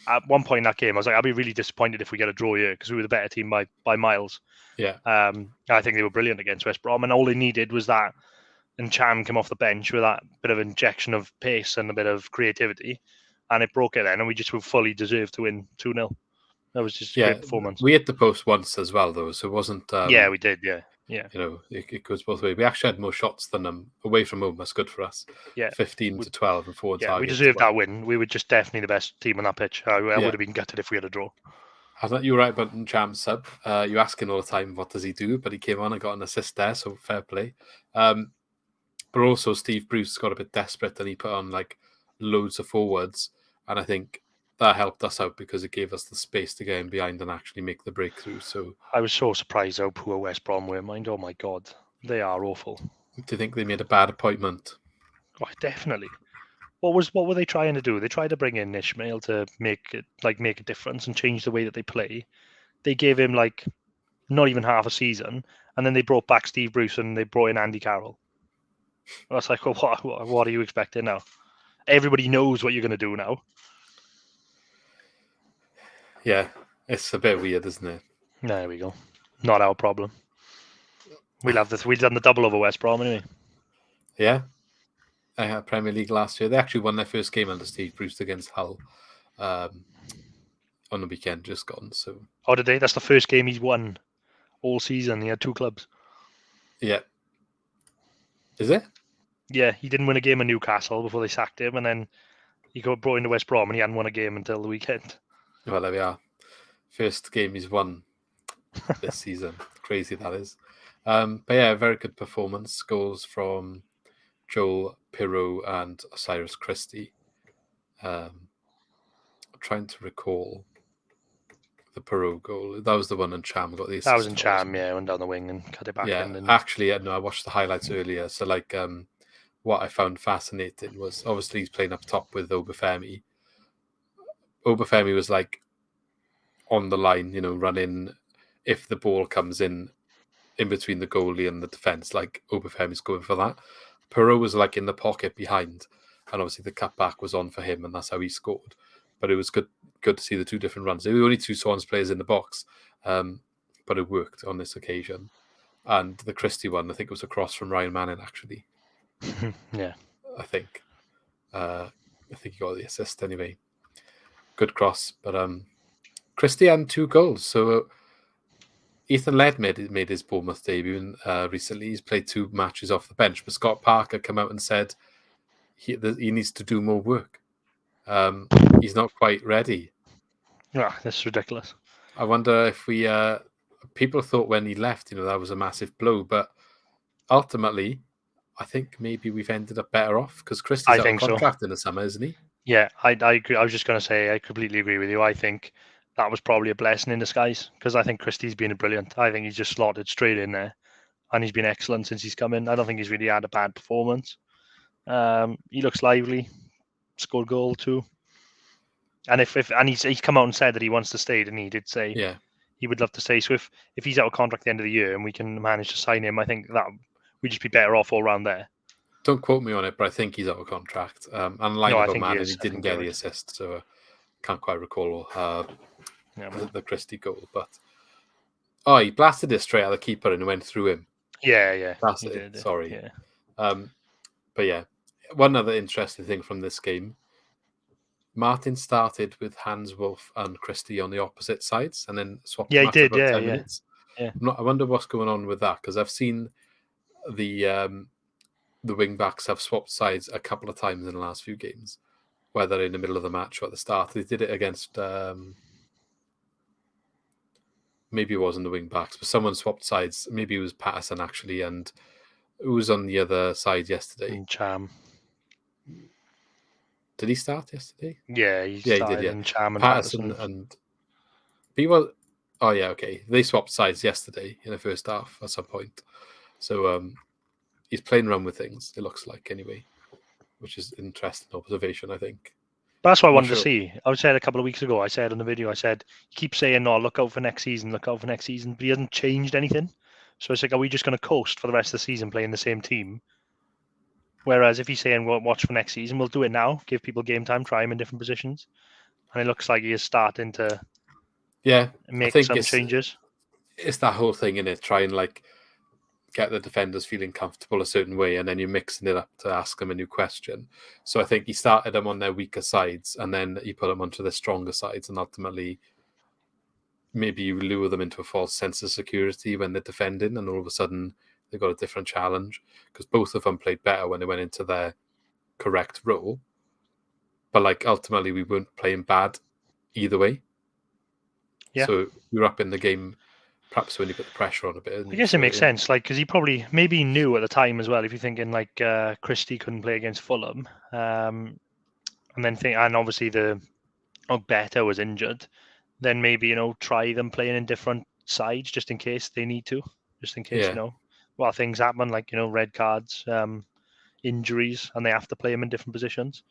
at one point in that game, I was like, I'll be really disappointed if we get a draw here, because we were the better team by miles. Yeah. I think they were brilliant against West Brom, and all they needed was that, and Cham came off the bench with that bit of injection of pace and a bit of creativity, and it broke it then, and we just fully deserved to win 2-0. That was just a great performance. We hit the post once as well, though, so it wasn't... we did, yeah. Yeah. It goes both ways. We actually had more shots than them away from home. That's good for us. Yeah. 15-12 and 4 targets. We deserved that win. We were just definitely the best team on that pitch. I would have been gutted if we had a draw. I thought you were right about Cham's sub. You're asking all the time, what does he do? But he came on and got an assist there, so fair play. But also, Steve Bruce got a bit desperate and he put on like loads of forwards. And I think that helped us out because it gave us the space to get in behind and actually make the breakthrough. So I was so surprised how poor West Brom were. Mind, oh my God, they are awful. Do you think they made a bad appointment? Oh, definitely. What were they trying to do? They tried to bring in Ishmael to make a difference and change the way that they play. They gave him like not even half a season, and then they brought back Steve Bruce and they brought in Andy Carroll. I was like, well, what are you expecting now? Everybody knows what you're going to do now. Yeah, it's a bit weird, isn't it? There we go. Not our problem. We'll have this. We've done the double over West Brom anyway. Yeah. I had Premier League last year. They actually won their first game under Steve Bruce against Hull on the weekend just gone. So. Oh, did they? That's the first game he's won all season. He had 2 clubs. Yeah. Is it? Yeah, he didn't win a game at Newcastle before they sacked him, and then he got brought into West Brom, and he hadn't won a game until the weekend. Well, there we are. First game he's won this season. Crazy that is. But yeah, very good performance. Goals from Joel Pirou and Cyrus Christie. Trying to recall the Pirou goal. That was the one and Cham got the assist. That was in Cham, yeah, went down the wing and cut it back. Yeah, actually, no, I watched the highlights earlier. So, like, what I found fascinating was obviously he's playing up top with Obafemi. Obafemi was like on the line, running. If the ball comes in between the goalie and the defence, like Obafemi's going for that. Pirou was like in the pocket behind, and obviously the cutback was on for him, and that's how he scored. But it was good to see the 2 different runs. There were only 2 Swans players in the box, but it worked on this occasion. And the Christie one, I think it was a cross from Ryan Manning, actually. Yeah. I think he got the assist anyway. Good cross. But Christie had 2 goals. So Ethan Laird made his Bournemouth debut recently. He's played 2 matches off the bench. But Scott Parker came out and said he needs to do more work. He's not quite ready. Yeah, that's ridiculous. I wonder if people thought when he left, that was a massive blow, but ultimately, I think maybe we've ended up better off because Christie's out of contract in the summer, isn't he? Yeah, I agree. I was just going to say I completely agree with you. I think that was probably a blessing in disguise because I think Christie's been brilliant. I think he's just slotted straight in there, and he's been excellent since he's come in. I don't think he's really had a bad performance. He looks lively. Scored goal too, and he's come out and said that he wants to stay, didn't he? He did say he would love to stay. So if he's out of contract at the end of the year and we can manage to sign him, I think that we'd just be better off all around there. Don't quote me on it, but I think he's out of contract. Unlike Manning, he didn't get the assist, so I can't quite recall the Christie goal. But he blasted it straight at the keeper and it went through him. Yeah, that's it. Sorry. Yeah. But yeah. One other interesting thing from this game, Martin started with Hans Wolf and Christie on the opposite sides and then swapped them after about 10 minutes. Yeah. I wonder what's going on with that because I've seen the wing backs have swapped sides a couple of times in the last few games, whether in the middle of the match or at the start. They did it against maybe it wasn't the wing backs, but someone swapped sides. Maybe it was Patterson actually, and who was on the other side yesterday? Cham. Did he start yesterday? Yeah, he did. Yeah, Cham and Patterson and people. Oh yeah, okay. They swapped sides yesterday in the first half at some point. So he's playing around with things. It looks like anyway, which is interesting observation. I think. But that's what I wanted to see. I said a couple of weeks ago. I said on the video. I said you keep saying, "No, look out for next season. Look out for next season," but he hasn't changed anything. So it's like, are we just going to coast for the rest of the season playing the same team? Whereas if he's saying, well, watch for next season, we'll do it now. Give people game time, try him in different positions. And it looks like he is starting to make some changes. It's that whole thing in it, try and like get the defenders feeling comfortable a certain way, and then you're mixing it up to ask them a new question. So I think he started them on their weaker sides, and then he put them onto their stronger sides, and ultimately maybe you lure them into a false sense of security when they're defending, and all of a sudden they've got a different challenge, because both of them played better when they went into their correct role. But like ultimately, we weren't playing bad either way. Yeah. So we were up in the game, perhaps when you put the pressure on a bit. I guess it makes sense, like, because he probably maybe knew at the time as well. If you're thinking like Christie couldn't play against Fulham, and obviously Better was injured, then maybe try them playing in different sides just in case they need to, just in case things happen, like red cards, injuries, and they have to play them in different positions.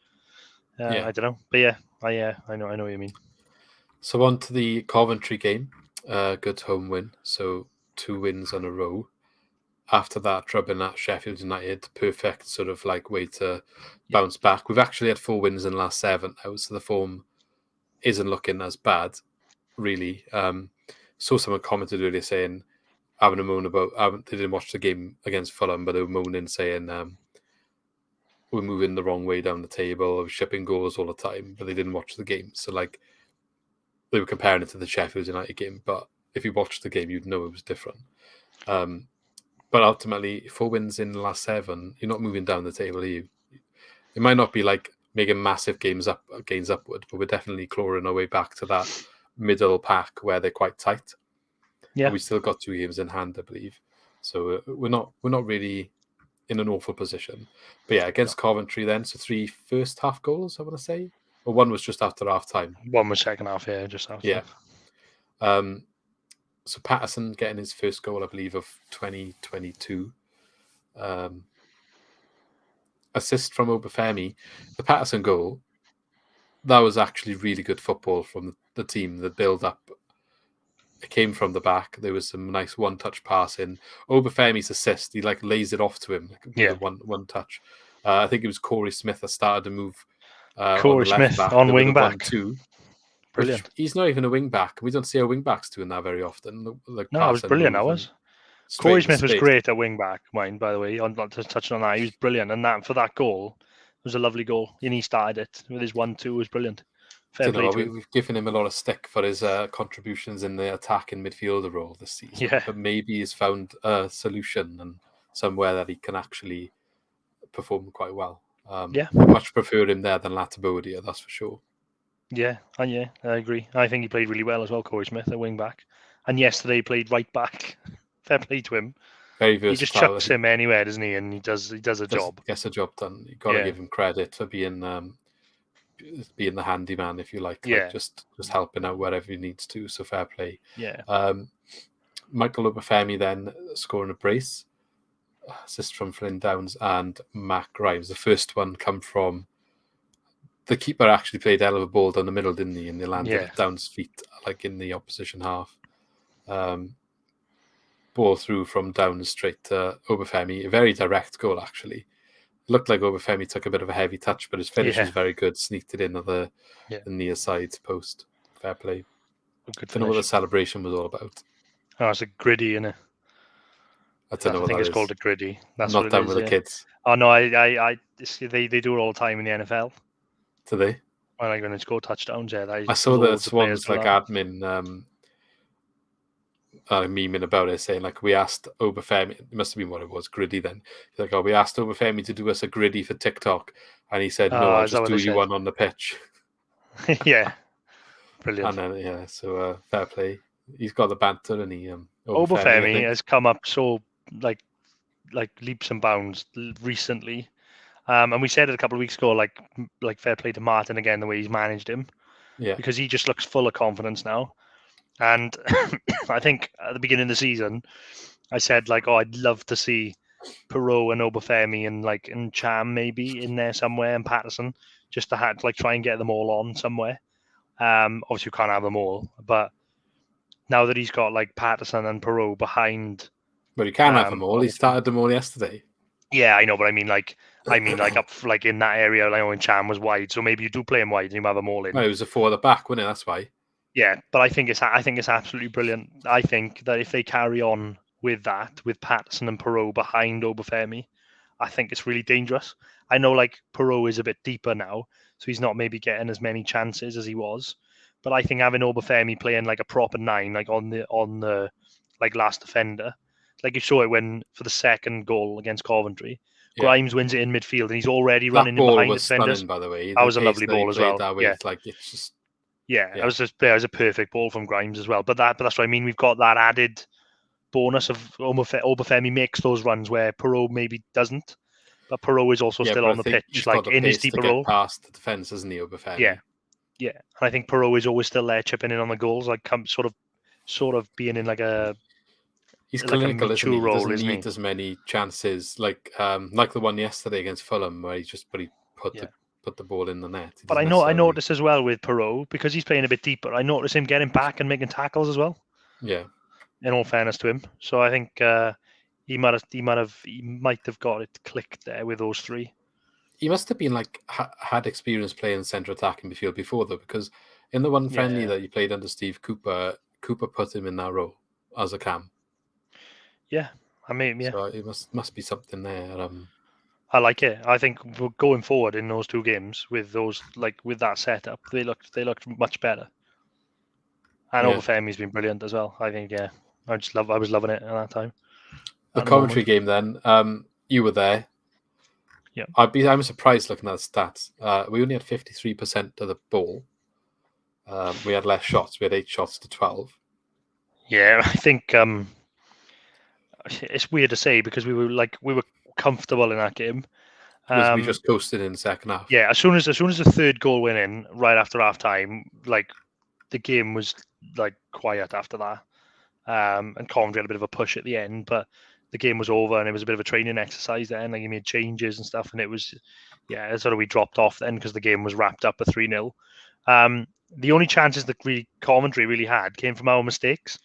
I don't know, but yeah, I know what you mean. So on to the Coventry game, good home win. So 2 wins in a row. After that, drubbing at Sheffield United, perfect sort of like way to bounce back. We've actually had 4 wins in the last 7 now, so the form isn't looking as bad, really. Saw someone commented earlier saying, having a moan about, they didn't watch the game against Fulham, but they were moaning saying we're moving the wrong way down the table, we're shipping goals all the time, but they didn't watch the game. So like, they were comparing it to the Sheffield United game, but if you watched the game, you'd know it was different. But ultimately, 4 wins in the last 7, you're not moving down the table, are you? It might not be like making massive gains upward, but we're definitely clawing our way back to that middle pack where they're quite tight. Yeah, and we still got 2 games in hand, I believe. So we're not really in an awful position. But yeah, against Coventry then, so 3 first half goals, I want to say, or 1 was just after half time. 1 was second half, just after. Yeah. So Patterson getting his first goal, I believe, of 2022. Assist from Obafemi. The Patterson goal, that was actually really good football from the team. The build-up, it came from the back. There was some nice one-touch passing. Obafemi's assist, he like lays it off to him with a one touch. I think it was Corey Smith that started to move Corey Smith back, on wing back. 1-2. Brilliant. He's not even a wing back. We don't see our wing backs doing that very often. Like no, it was brilliant. I was. Corey Smith was great at wing back, mind, by the way. I'm not just touching on that. He was brilliant. And that for that goal, it was a lovely goal. And he started it with his 1-2. It was brilliant. Fair play to him. We've given him a lot of stick for his contributions in the attacking midfielder role this season. Yeah. But maybe he's found a solution and somewhere that he can actually perform quite well. Much prefer him there than Latibodia, that's for sure. Yeah, I agree. I think he played really well as well, Corey Smith, at wing back. And yesterday he played right back. Fair play to him. Very versatile. He just chucks him anywhere, doesn't he? And he does a job. Gets a job done. You've got to give him credit for being the handyman, if you like. Like just helping out wherever he needs to. So fair play. Yeah. Michael Obafemi then scoring a brace. Assist from Flynn Downs and Mac Grimes. The first one come from the keeper. Actually played a hell of a ball down the middle, didn't he? And they landed at Downs' feet, like in the opposition half. Ball through from Downs straight to Obafemi. A very direct goal, actually. It looked like Obafemi took a bit of a heavy touch, but his finish was very good. Sneaked it in at the near side post. Fair play. I don't know what the celebration was all about. Oh, it's a griddy, innit? I don't know what that is. I think it's called a griddy. That's not what down with the kids. Oh no, they do it all the time in the NFL. Do they? When they score touchdowns, I saw the Swans like admin memeing about it, saying like we asked Obafemi. It must have been what it was, griddy. Then he's like, "Oh, we asked Obafemi to do us a griddy for TikTok," and he said, "No, I'll just do you one on the pitch." Yeah, brilliant. And then so fair play. He's got the banter, and he Obafemi has come up so like leaps and bounds recently. And we said it a couple of weeks ago, like fair play to Martin again, the way he's managed him. Yeah. Because he just looks full of confidence now. And I think at the beginning of the season, I said like, oh, I'd love to see Perot and Obafemi and Cham maybe in there somewhere, and Patterson, just to have try and get them all on somewhere. Obviously you can't have them all, but now that he's got Patterson and Perot behind. But you can have them all. He started them all yesterday. Yeah, I know, but I mean up in that area. I know when Cham was wide, so maybe you do play him wide and you have them all in. Well, it was a 4 at the back, wasn't it? That's why. Yeah, but I think it's absolutely brilliant. I think that if they carry on with that, with Patterson and Perot behind Obafemi, I think it's really dangerous. I know Perot is a bit deeper now, so he's not maybe getting as many chances as he was. But I think having Obafemi playing like a proper 9, like on the like last defender, like you saw it when for the second goal against Coventry, Grimes wins it in midfield and he's already running in behind the defenders. Stunning, by the way. That was a lovely ball as well. Like it's just it was a perfect ball from Grimes as well. But that's what I mean. We've got that added bonus of Obafemi makes those runs where Perot maybe doesn't. But Perot is also still on the pitch, like in his deeper role. Past the defence, isn't he, Obafemi? Yeah. And I think Perot is always still there, chipping in on the goals, like sort of being in like a. He's clinical, isn't he? He doesn't need as many chances, like the one yesterday against Fulham, where he put the ball in the net. But I noticed as well with Perot, because he's playing a bit deeper. I noticed him getting back and making tackles as well. Yeah. In all fairness to him, so I think he might have got it clicked there with those three. He must have been had experience playing centre attack in midfield before, though, because in the one friendly that he played under Steve Cooper put him in that role as a cam. Yeah, I mean, So it must be something there. I like it. I think going forward in those two games with those with that setup, they looked much better. And Obafemi's been brilliant as well. I think I was loving it at that time. The Coventry game then, you were there. Yeah, I'm surprised looking at the stats. We only had 53% of the ball. We had less shots. We had 8 shots to 12. Yeah, I think it's weird to say because we were comfortable in that game. We just coasted in the second half. Yeah, as soon as the third goal went in right after half time, the game was quiet after that. And Coventry had a bit of a push at the end, but the game was over and it was a bit of a training exercise then. He made changes and stuff, and it was sort of we dropped off then because the game was wrapped up at 3-0. The only chances that Coventry really had came from our mistakes.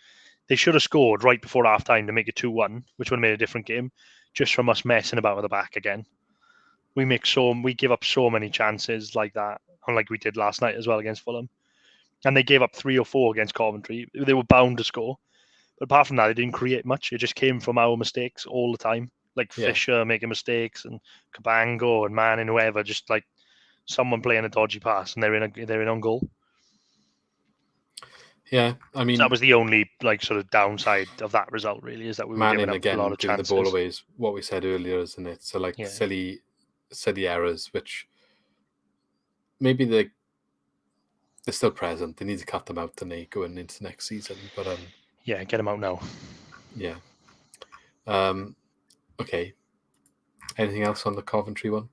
They should have scored right before half time to make it 2-1, which would have made a different game, just from us messing about at the back again. We give up so many chances like that, unlike we did last night as well against Fulham. And they gave up 3 or 4 against Coventry. They were bound to score. But apart from that, they didn't create much. It just came from our mistakes all the time. Fisher making mistakes and Cabango and Mann and whoever, just someone playing a dodgy pass and they're in on goal. Yeah, I mean that was the only sort of downside of that result. Really, is that we were giving up a lot of chances. The ball away is what we said earlier, isn't it? So silly errors, which maybe they're still present. They need to cut them out, don't they, going into next season? But get them out now. Yeah. Okay. Anything else on the Coventry one?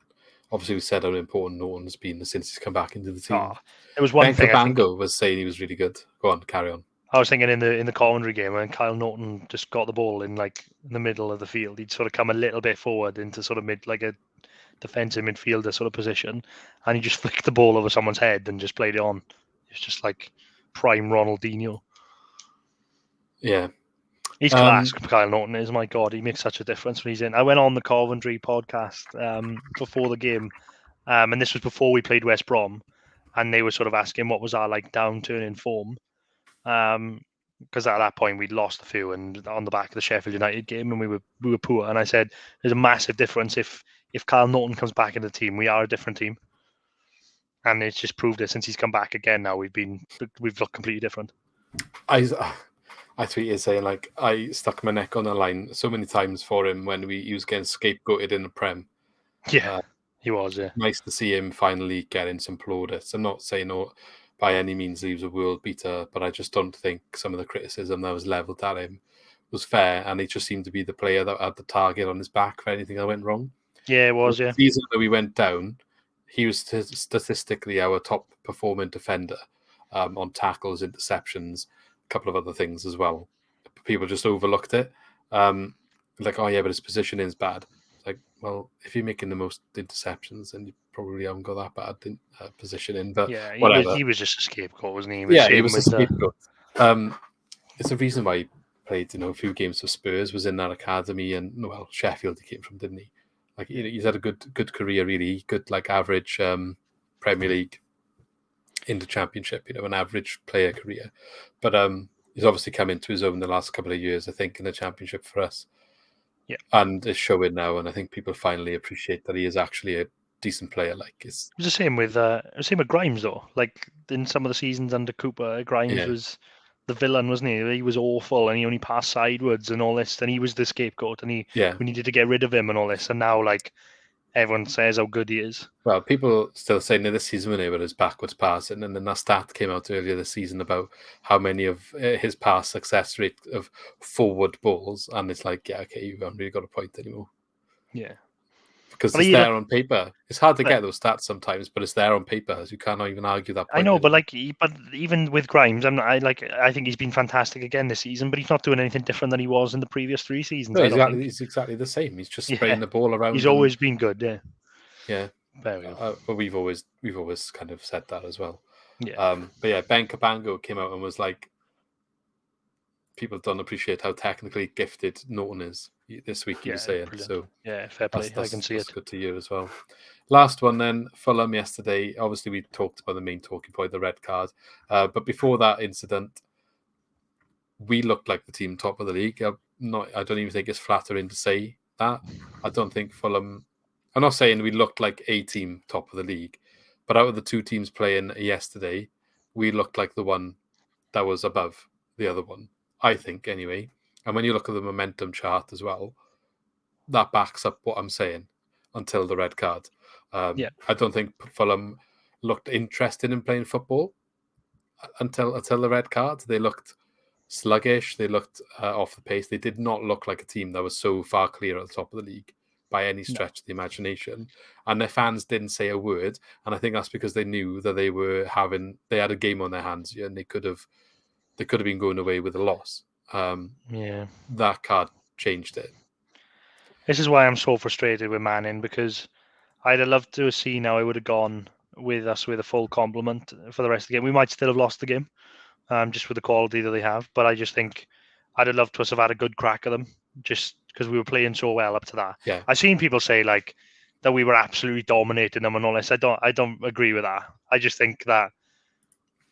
Obviously, we said how important Norton's been since he's come back into the team. There was one thing. Cabango was saying he was really good. Go on, carry on. I was thinking in the Coventry game when Kyle Norton just got the ball in the middle of the field, he'd sort of come a little bit forward into sort of a defensive midfielder sort of position, and he just flicked the ball over someone's head and just played it on. It's just prime Ronaldinho. Yeah. He's class, Kyle Norton is. My God, he makes such a difference when he's in. I went on the Coventry podcast before the game, and this was before we played West Brom, and they were sort of asking what was our downturn in form, because at that point we'd lost a few, and on the back of the Sheffield United game, and we were poor. And I said, there's a massive difference if Kyle Norton comes back in the team, we are a different team, and it's just proved it since he's come back again. Now we've looked completely different. I tweeted saying I stuck my neck on the line so many times for him when he was getting scapegoated in the Prem. Yeah, he was. Yeah, nice to see him finally getting some plaudits. I'm not saying by any means he was a world beater, but I just don't think some of the criticism that was levelled at him was fair, and he just seemed to be the player that had the target on his back for anything that went wrong. Yeah, it was. The season that we went down, he was statistically our top performing defender on tackles, interceptions, couple of other things as well. People just overlooked it. But his positioning is bad. It's well, if you're making the most interceptions, then you probably haven't got that bad positioning. But he was just a scapegoat, wasn't he? He was a scapegoat. It's the reason why he played, a few games for Spurs, was in that academy, and Sheffield he came from, didn't he? He's had a good career, really good, average Premier League into Championship, an average player career. But he's obviously come into his own the last couple of years, I think, in the Championship for us. Yeah. And it's showing now, and I think people finally appreciate that he is actually decent player. Like it was the same with Grimes though. Like in some of the seasons under Cooper, Grimes was the villain, wasn't he? He was awful, and he only passed sideways and all this. And he was the scapegoat, and we needed to get rid of him and all this. And now, like, everyone says how good he is. Well, people still saying that this season when he was backwards passing, and then that stat came out earlier this season about how many of his pass success rate of forward balls, and it's like, yeah, okay, you haven't really got a point anymore. Yeah. Because it's there on paper. It's hard to get those stats sometimes, but it's there on paper. So you cannot even argue that point. I know, but even with Grimes, I think he's been fantastic again this season, but he's not doing anything different than he was in the previous 3 seasons. No, he's exactly the same. He's just spraying the ball around. He's always been good, yeah. Yeah. There we go. But we've always kind of said that as well. Yeah. But yeah, Ben Cabango came out and was like, people don't appreciate how technically gifted Norton is this week, he was saying. Brilliant. So yeah, fair play. I can see it. Good to you as well. Last one then, Fulham yesterday. Obviously, we talked about the main talking point, the red card. But before that incident, we looked like the team top of the league. I don't even think it's flattering to say that. I don't think Fulham... I'm not saying we looked like a team top of the league, but out of the 2 teams playing yesterday, we looked like the one that was above the other one, I think, anyway. And when you look at the momentum chart as well, that backs up what I'm saying until the red card. I don't think Fulham looked interested in playing football until the red card. They looked sluggish. They looked off the pace. They did not look like a team that was so far clear at the top of the league by any stretch of the imagination. And their fans didn't say a word. And I think that's because they knew that they had a game on their hands, and they could have been going away with a loss. That card changed it. This is why I'm so frustrated with Manning, because I'd have loved to have seen how it would have gone with us with a full complement for the rest of the game. We might still have lost the game, just with the quality that they have. But I just think I'd have loved to have had a good crack at them, just because we were playing so well up to that. Yeah. I've seen people say like that we were absolutely dominating them and all this. I don't agree with that. I just think that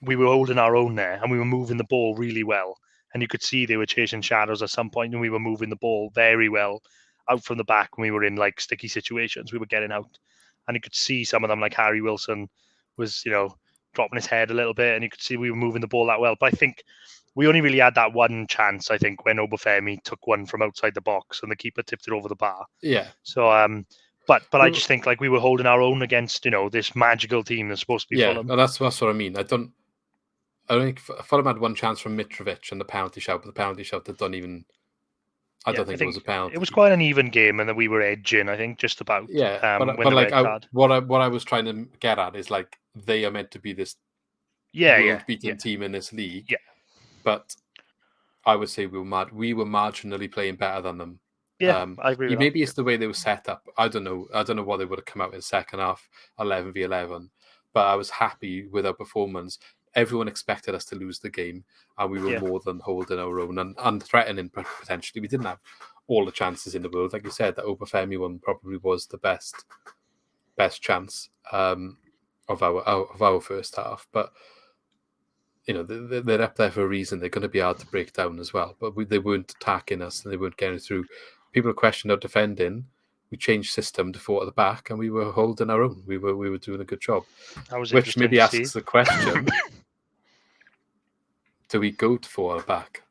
we were holding our own there, and we were moving the ball really well. And you could see they were chasing shadows at some point, and we were moving the ball very well out from the back when we were in like sticky situations. We were getting out, and you could see some of them, like Harry Wilson was, dropping his head a little bit, and you could see we were moving the ball that well. But I think we only really had that one chance, I think, when Obafemi took one from outside the box and the keeper tipped it over the bar. Yeah. So, but I just think like we were holding our own against, this magical team that's supposed to be Fulham. Yeah, that's what I mean. I don't think Fulham had one chance from Mitrovic and the penalty shout, but the penalty shout that don't even... I don't think it was a penalty. It was quite an even game, and then we were edging, I think, just about. Yeah, but like what I was trying to get at is like they are meant to be this world-beating team in this league. Yeah, but I would say we were marginally playing better than them. Yeah, I agree. Maybe it's the way they were set up. I don't know what they would have come out in the second half, 11v11. But I was happy with our performance. Everyone expected us to lose the game, and we were more than holding our own and threatening potentially. We didn't have all the chances in the world. Like you said, that Obafemi one probably was the best chance of our first half. But they're up there for a reason. They're going to be hard to break down as well. But they weren't attacking us, and they weren't getting through. People questioned our defending. We changed system to 4 at the back, and we were holding our own. We were doing a good job. Which maybe asks the question: do we go to 4 at the back?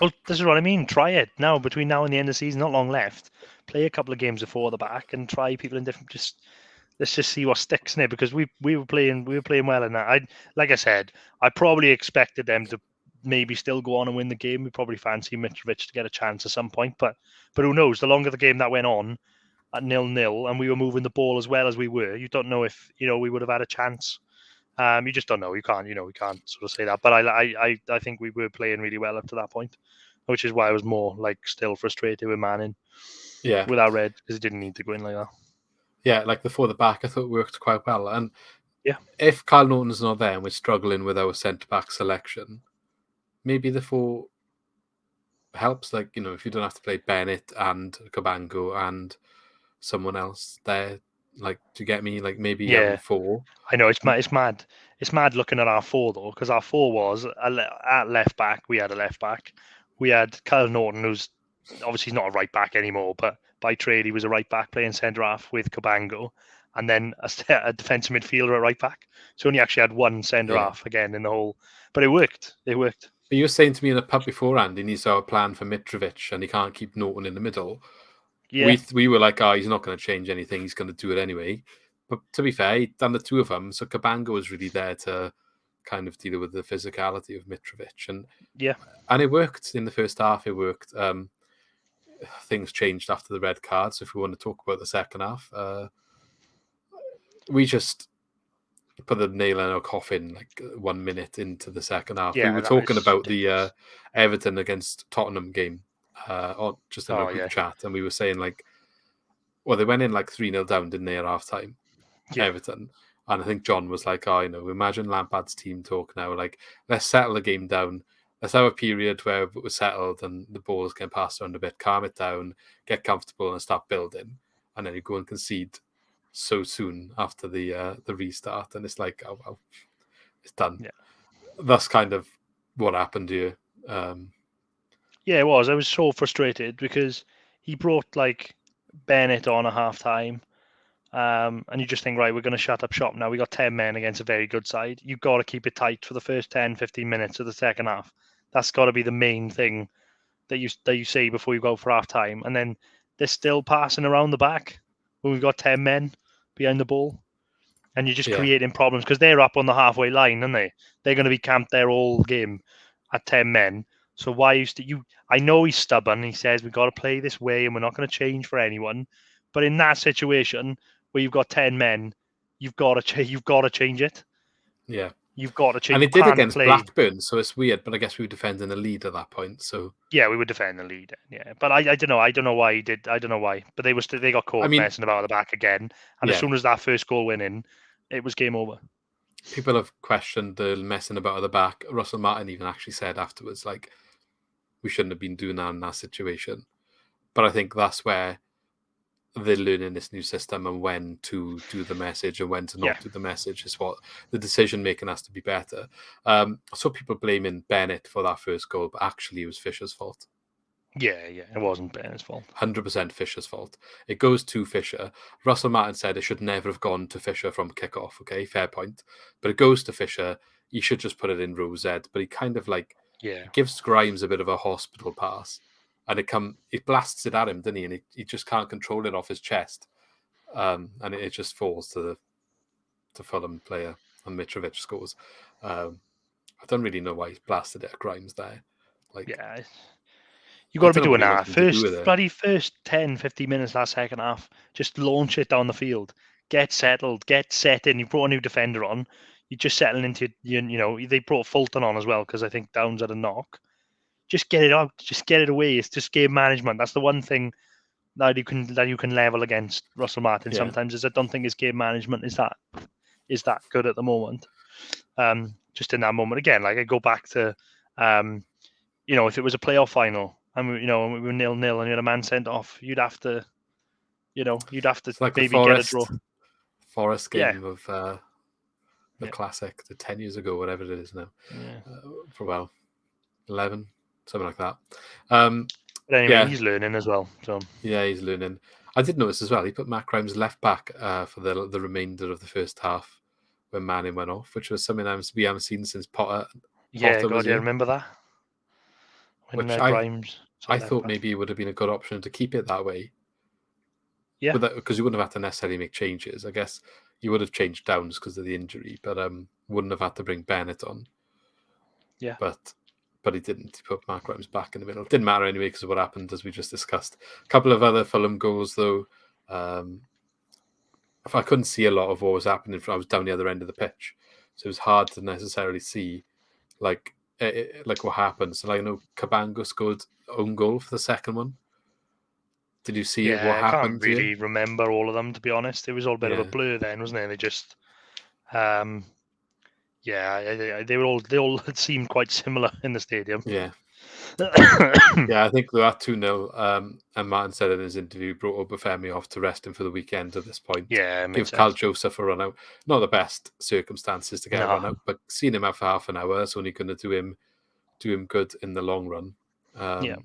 Well, this is what I mean. Try it now. Between now and the end of the season, not long left. Play a couple of games of 4 at the back and try people in different. Let's just see what sticks in it, because we were playing well in that. Like I said, I probably expected them to maybe still go on and win the game. We probably fancy Mitrovic to get a chance at some point, but who knows? The longer the game that went on at 0-0, and we were moving the ball as well as we were, you don't know if we would have had a chance. You just don't know. You can't we can't sort of say that. But I think we were playing really well up to that point, which is why I was more like still frustrated with Manning. Yeah, without Red, because he didn't need to go in like that. Yeah, like the 4 at the back, I thought worked quite well. And if Carl Norton's not there and we're struggling with our centre back selection, maybe the 4 helps. Like, if you don't have to play Bennett and Cabango and someone else there, like, to get me, like, maybe having 4. I know it's mad. It's mad looking at our 4 though, because our 4 was at left back. We had a left back. We had Kyle Norton, who's obviously not a right back anymore, but by trade he was a right back playing centre half with Cabango, and then a defensive midfielder at right back. So only actually had one centre half again in the whole. But it worked. It worked. But you were saying to me in a pub beforehand, he needs to have a plan for Mitrovic, and he can't keep Norton in the middle. Yeah. We were like, he's not going to change anything. He's going to do it anyway. But to be fair, he'd done the two of them, so Cabango was really there to kind of deal with the physicality of Mitrovic, and it worked in the first half. It worked. Things changed after the red card. So if we want to talk about the second half, we just put the nail in our coffin like 1 minute into the second half. We were talking about the Everton against Tottenham game, or just in a group chat, and we were saying like, well, they went in like 3-0 down, didn't they, at half time? Everton. And I think John was like, imagine Lampard's team talk now, like, let's settle the game down. Let's have a period where it was settled and the balls can pass around a bit, calm it down, get comfortable and start building. And then you go and concede so soon after the restart. And it's like, oh, well, it's done. Yeah. That's kind of what happened here. Yeah, it was. I was so frustrated because he brought like Bennett on at half time. And you just think, right, we're going to shut up shop now. We got 10 men against a very good side. You've got to keep it tight for the first 10, 15 minutes of the second half. That's got to be the main thing that you say before you go for half time. And then they're still passing around the back when we've got 10 men behind the ball. And you're just creating problems because they're up on the halfway line, aren't they? They're going to be camped there all game at 10 men. So why you? I know he's stubborn. He says we've got to play this way and we're not going to change for anyone. But in that situation where you've got 10 men, you've got to change it. Yeah. You've got to change. And it did against Blackburn, so it's weird. But I guess we were defending the lead at that point. So yeah, we were defending the lead. Yeah, but I don't know. I don't know why he did. I don't know why. But they got caught messing about at the back again. And as soon as that first goal went in, it was game over. People have questioned the messing about at the back. Russell Martin even actually said afterwards, like, we shouldn't have been doing that in that situation. But I think that's where they're learning this new system and when to do the message and when to not do the message is what the decision making has to be better. So people blaming Bennett for that first goal, but actually it was Fisher's fault. Yeah, it wasn't Bennett's fault. 100% Fisher's fault. It goes to Fisher. Russell Martin said it should never have gone to Fisher from kickoff. Okay, fair point. But it goes to Fisher. He should just put it in row Z. But he kind of like gives Grimes a bit of a hospital pass. And it blasts it at him, doesn't he? And he just can't control it off his chest. And it just falls to the Fulham player, and Mitrovic scores. I don't really know why he blasted it at Grimes there. You got to be doing that. First 10, 15 minutes last second half, just launch it down the field. Get settled, get set in. You brought a new defender on. You just settle into, they brought Fulton on as well because I think Downs had a knock. Just get it out. Just get it away. It's just game management. That's the one thing that you can level against Russell Martin sometimes is I don't think his game management is that good at the moment. Just in that moment again, like I go back to, if it was a playoff final and we were 0-0 and you had a man sent off, you'd have to like maybe get a draw. Forest game of the classic, the 10 years ago, whatever it is now. For 11. Something like that. But anyway, he's learning as well. So yeah, he's learning. I did notice as well. He put Matt Grimes left back for the remainder of the first half when Manning went off, which was something we haven't seen since Potter. Yeah, God, I remember that. When Grimes, I thought maybe it would have been a good option to keep it that way. Yeah, because you wouldn't have had to necessarily make changes. I guess you would have changed Downs because of the injury, but wouldn't have had to bring Bennett on. Yeah, but he didn't. He put Mark Grimes back in the middle. It didn't matter anyway because of what happened, as we just discussed. A couple of other Fulham goals, though. If I couldn't see a lot of what was happening, I was down the other end of the pitch, so it was hard to necessarily see like what happened. So, I know Cabango scored own goal for the second one. Did you see what happened? I can't really remember all of them, to be honest. It was all a bit of a blur then, wasn't it? They just, they all seemed quite similar in the stadium. Yeah. I think they were at 2-0. And Martin said in his interview, brought Obafemi off to rest him for the weekend at this point. Yeah, give Carl Joseph a run out. Not the best circumstances to get a run out, but seeing him out for half an hour, that's only going to do him good in the long run. And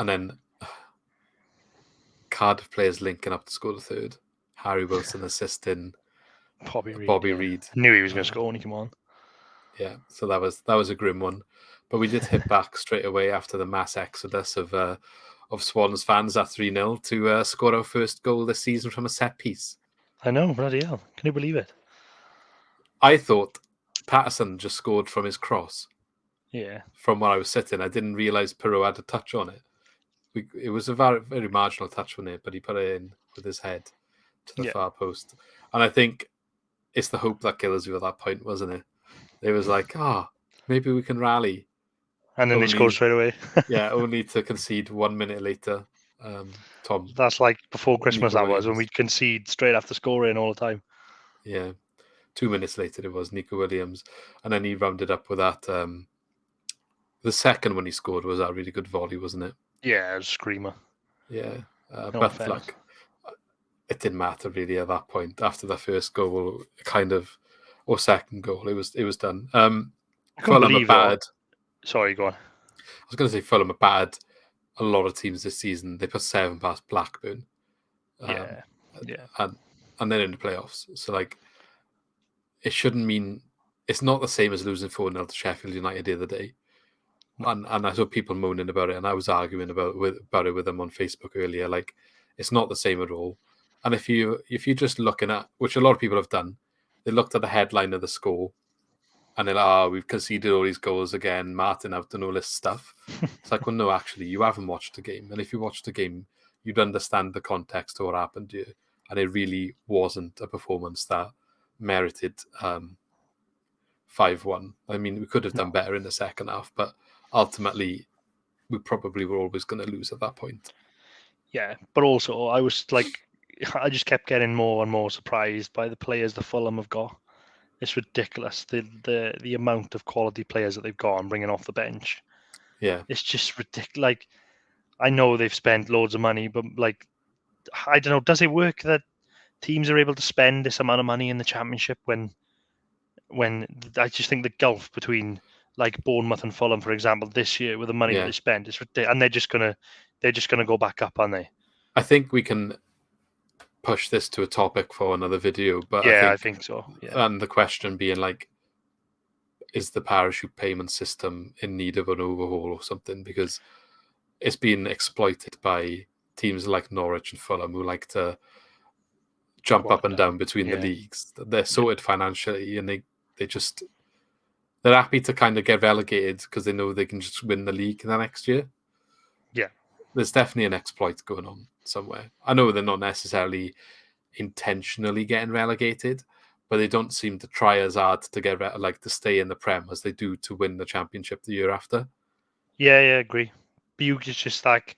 then Cardiff players linking up to score the third. Harry Wilson assisting Bobby Reid. I knew he was going to score when he came on. Yeah, so that was a grim one, but we did hit back straight away after the mass exodus of Swans fans at 3-0 to score our first goal this season from a set piece. I know, bloody hell! Can you believe it? I thought Patterson just scored from his cross. Yeah. From where I was sitting, I didn't realise Perot had a touch on it. It was a very, very marginal touch on it, but he put it in with his head to the far post. And I think it's the hope that kills you at that point, wasn't it? It was like, maybe we can rally. And then they scored straight away. Yeah, only to concede 1 minute later. Tom. That's like before Christmas, that was, when we concede straight after scoring all the time. Yeah. 2 minutes later, it was Nico Williams. And then he rounded up with that. The second one he scored was that really good volley, wasn't it? Yeah, it was a screamer. Yeah. But like, it didn't matter really at that point. After the first goal, or second goal, it was done. Fulham are bad. Sorry, go on. I was going to say Fulham are bad. A lot of teams this season, they put 7 past Blackburn. Yeah. And they're in the playoffs. So, like, it shouldn't mean... It's not the same as losing 4-0 to Sheffield United the other day. And I saw people moaning about it, and I was arguing about it with them on Facebook earlier. Like, it's not the same at all. And if you're just looking at, which a lot of people have done, they looked at the headline of the score, and they're like, we've conceded all these goals again, Martin out and all this stuff. It's like, well, no, actually, you haven't watched the game. And if you watched the game, you'd understand the context of what happened here. And it really wasn't a performance that merited 5-1. I mean, we could have done better in the second half, but ultimately, we probably were always going to lose at that point. Yeah, but also, I just kept getting more and more surprised by the players the Fulham have got. It's ridiculous, the amount of quality players that they've got and bringing off the bench. Yeah. It's just ridiculous. Like, I know they've spent loads of money, but, like, I don't know, does it work that teams are able to spend this amount of money in the Championship when I just think the gulf between, like, Bournemouth and Fulham, for example, this year with the money that they spend, is ridiculous, and they're just gonna go back up, aren't they? I think we can push this to a topic for another video, but I think so. Yeah. And the question being, like, is the parachute payment system in need of an overhaul or something? Because it's been exploited by teams like Norwich and Fulham who like to jump up and down between the leagues. They're sorted financially, and they're happy to kind of get relegated because they know they can just win the league the next year. Yeah. There's definitely an exploit going on somewhere. I know they're not necessarily intentionally getting relegated, but they don't seem to try as hard to get to stay in the Prem as they do to win the Championship the year after. Yeah, I agree. But it's just like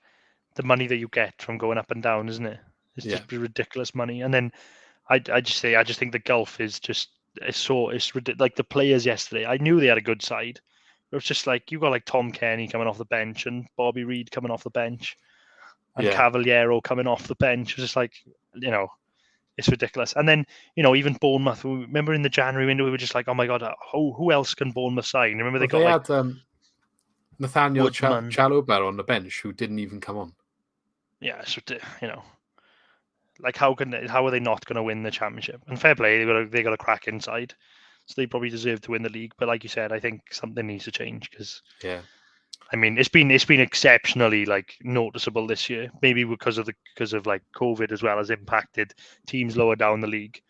the money that you get from going up and down, isn't it? It's just ridiculous money. And then I just think the gulf is just it's ridiculous. Like the players yesterday, I knew they had a good side. It was just like you got like Tom Kenny coming off the bench and Bobby Reid coming off the bench and Cavaliero coming off the bench. It was just like, it's ridiculous. And then, even Bournemouth, remember in the January window, we were just like, oh my God, who else can Bournemouth sign? Remember they had Nathaniel Chalobah on the bench who didn't even come on. Yeah, so, like how are they not going to win the Championship? And fair play, they got a crack inside. So they probably deserve to win the league. But like you said, I think something needs to change because, I mean, it's been exceptionally like noticeable this year. Maybe because of like COVID as well has impacted teams lower down the league.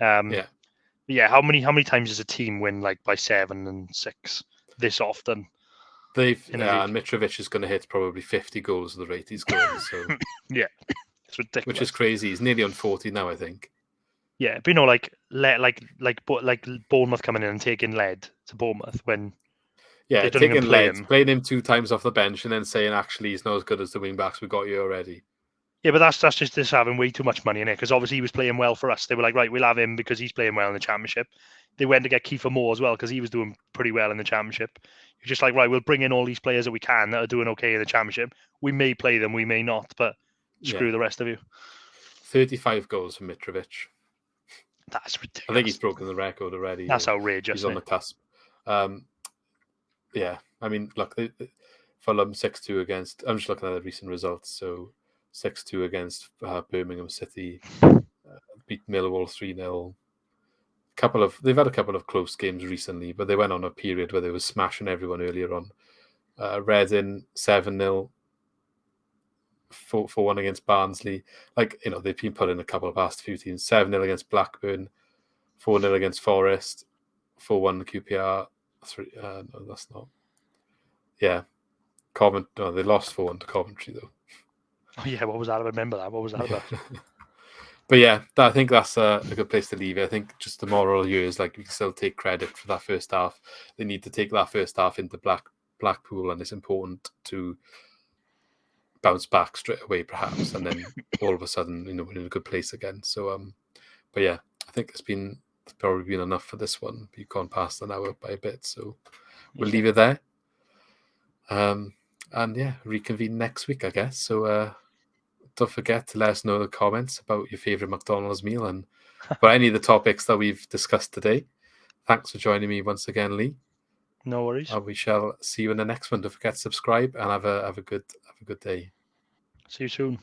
How many times does a team win like by 7 and 6 this often? And Mitrovic is going to hit probably 50 goals at the rate he's going. So yeah, it's ridiculous. Which is crazy. He's nearly on 40 now, I think. Yeah, but like Bournemouth coming in and taking lead to Bournemouth when taking lead, playing him 2 times off the bench, and then saying actually he's not as good as the wing backs we got you already. Yeah, but that's just this having way too much money in it because obviously he was playing well for us. They were like, right, we'll have him because he's playing well in the Championship. They went to get Kiefer Moore as well because he was doing pretty well in the Championship. You're just like, right, we'll bring in all these players that we can that are doing okay in the Championship. We may play them, we may not, but screw the rest of you. 35 goals for Mitrovic. That's ridiculous. I think he's broken the record already. That's outrageous. He's on the cusp. I mean, look, Fulham 6-2 against... I'm just looking at the recent results. So 6-2 against Birmingham City. beat Millwall 3-0. They've had a couple of close games recently, but they went on a period where they were smashing everyone earlier on. Reading 7-0, 4-1 against Barnsley. Like, you know, they've been put in a couple of past few teams. 7-0 against Blackburn, 4-0 against Forest, 4-1 QPR. No, that's not. Yeah, Coventry. No, they lost 4-1 to Coventry though. Oh yeah, what was that? I remember that. What was that about? But yeah, I think that's a good place to leave it. I think just the moral here is like we can still take credit for that first half. They need to take that first half into Blackpool, and it's important to bounce back straight away, perhaps, and then all of a sudden, you know, we're in a good place again. So, but yeah, I think it's probably been enough for this one. You've gone past an hour by a bit, so we'll leave it there. And yeah, reconvene next week, I guess. So don't forget to let us know in the comments about your favourite McDonald's meal and about any of the topics that we've discussed today. Thanks for joining me once again, Lee. No worries. And we shall see you in the next one. Don't forget to subscribe and have a good day. See you soon.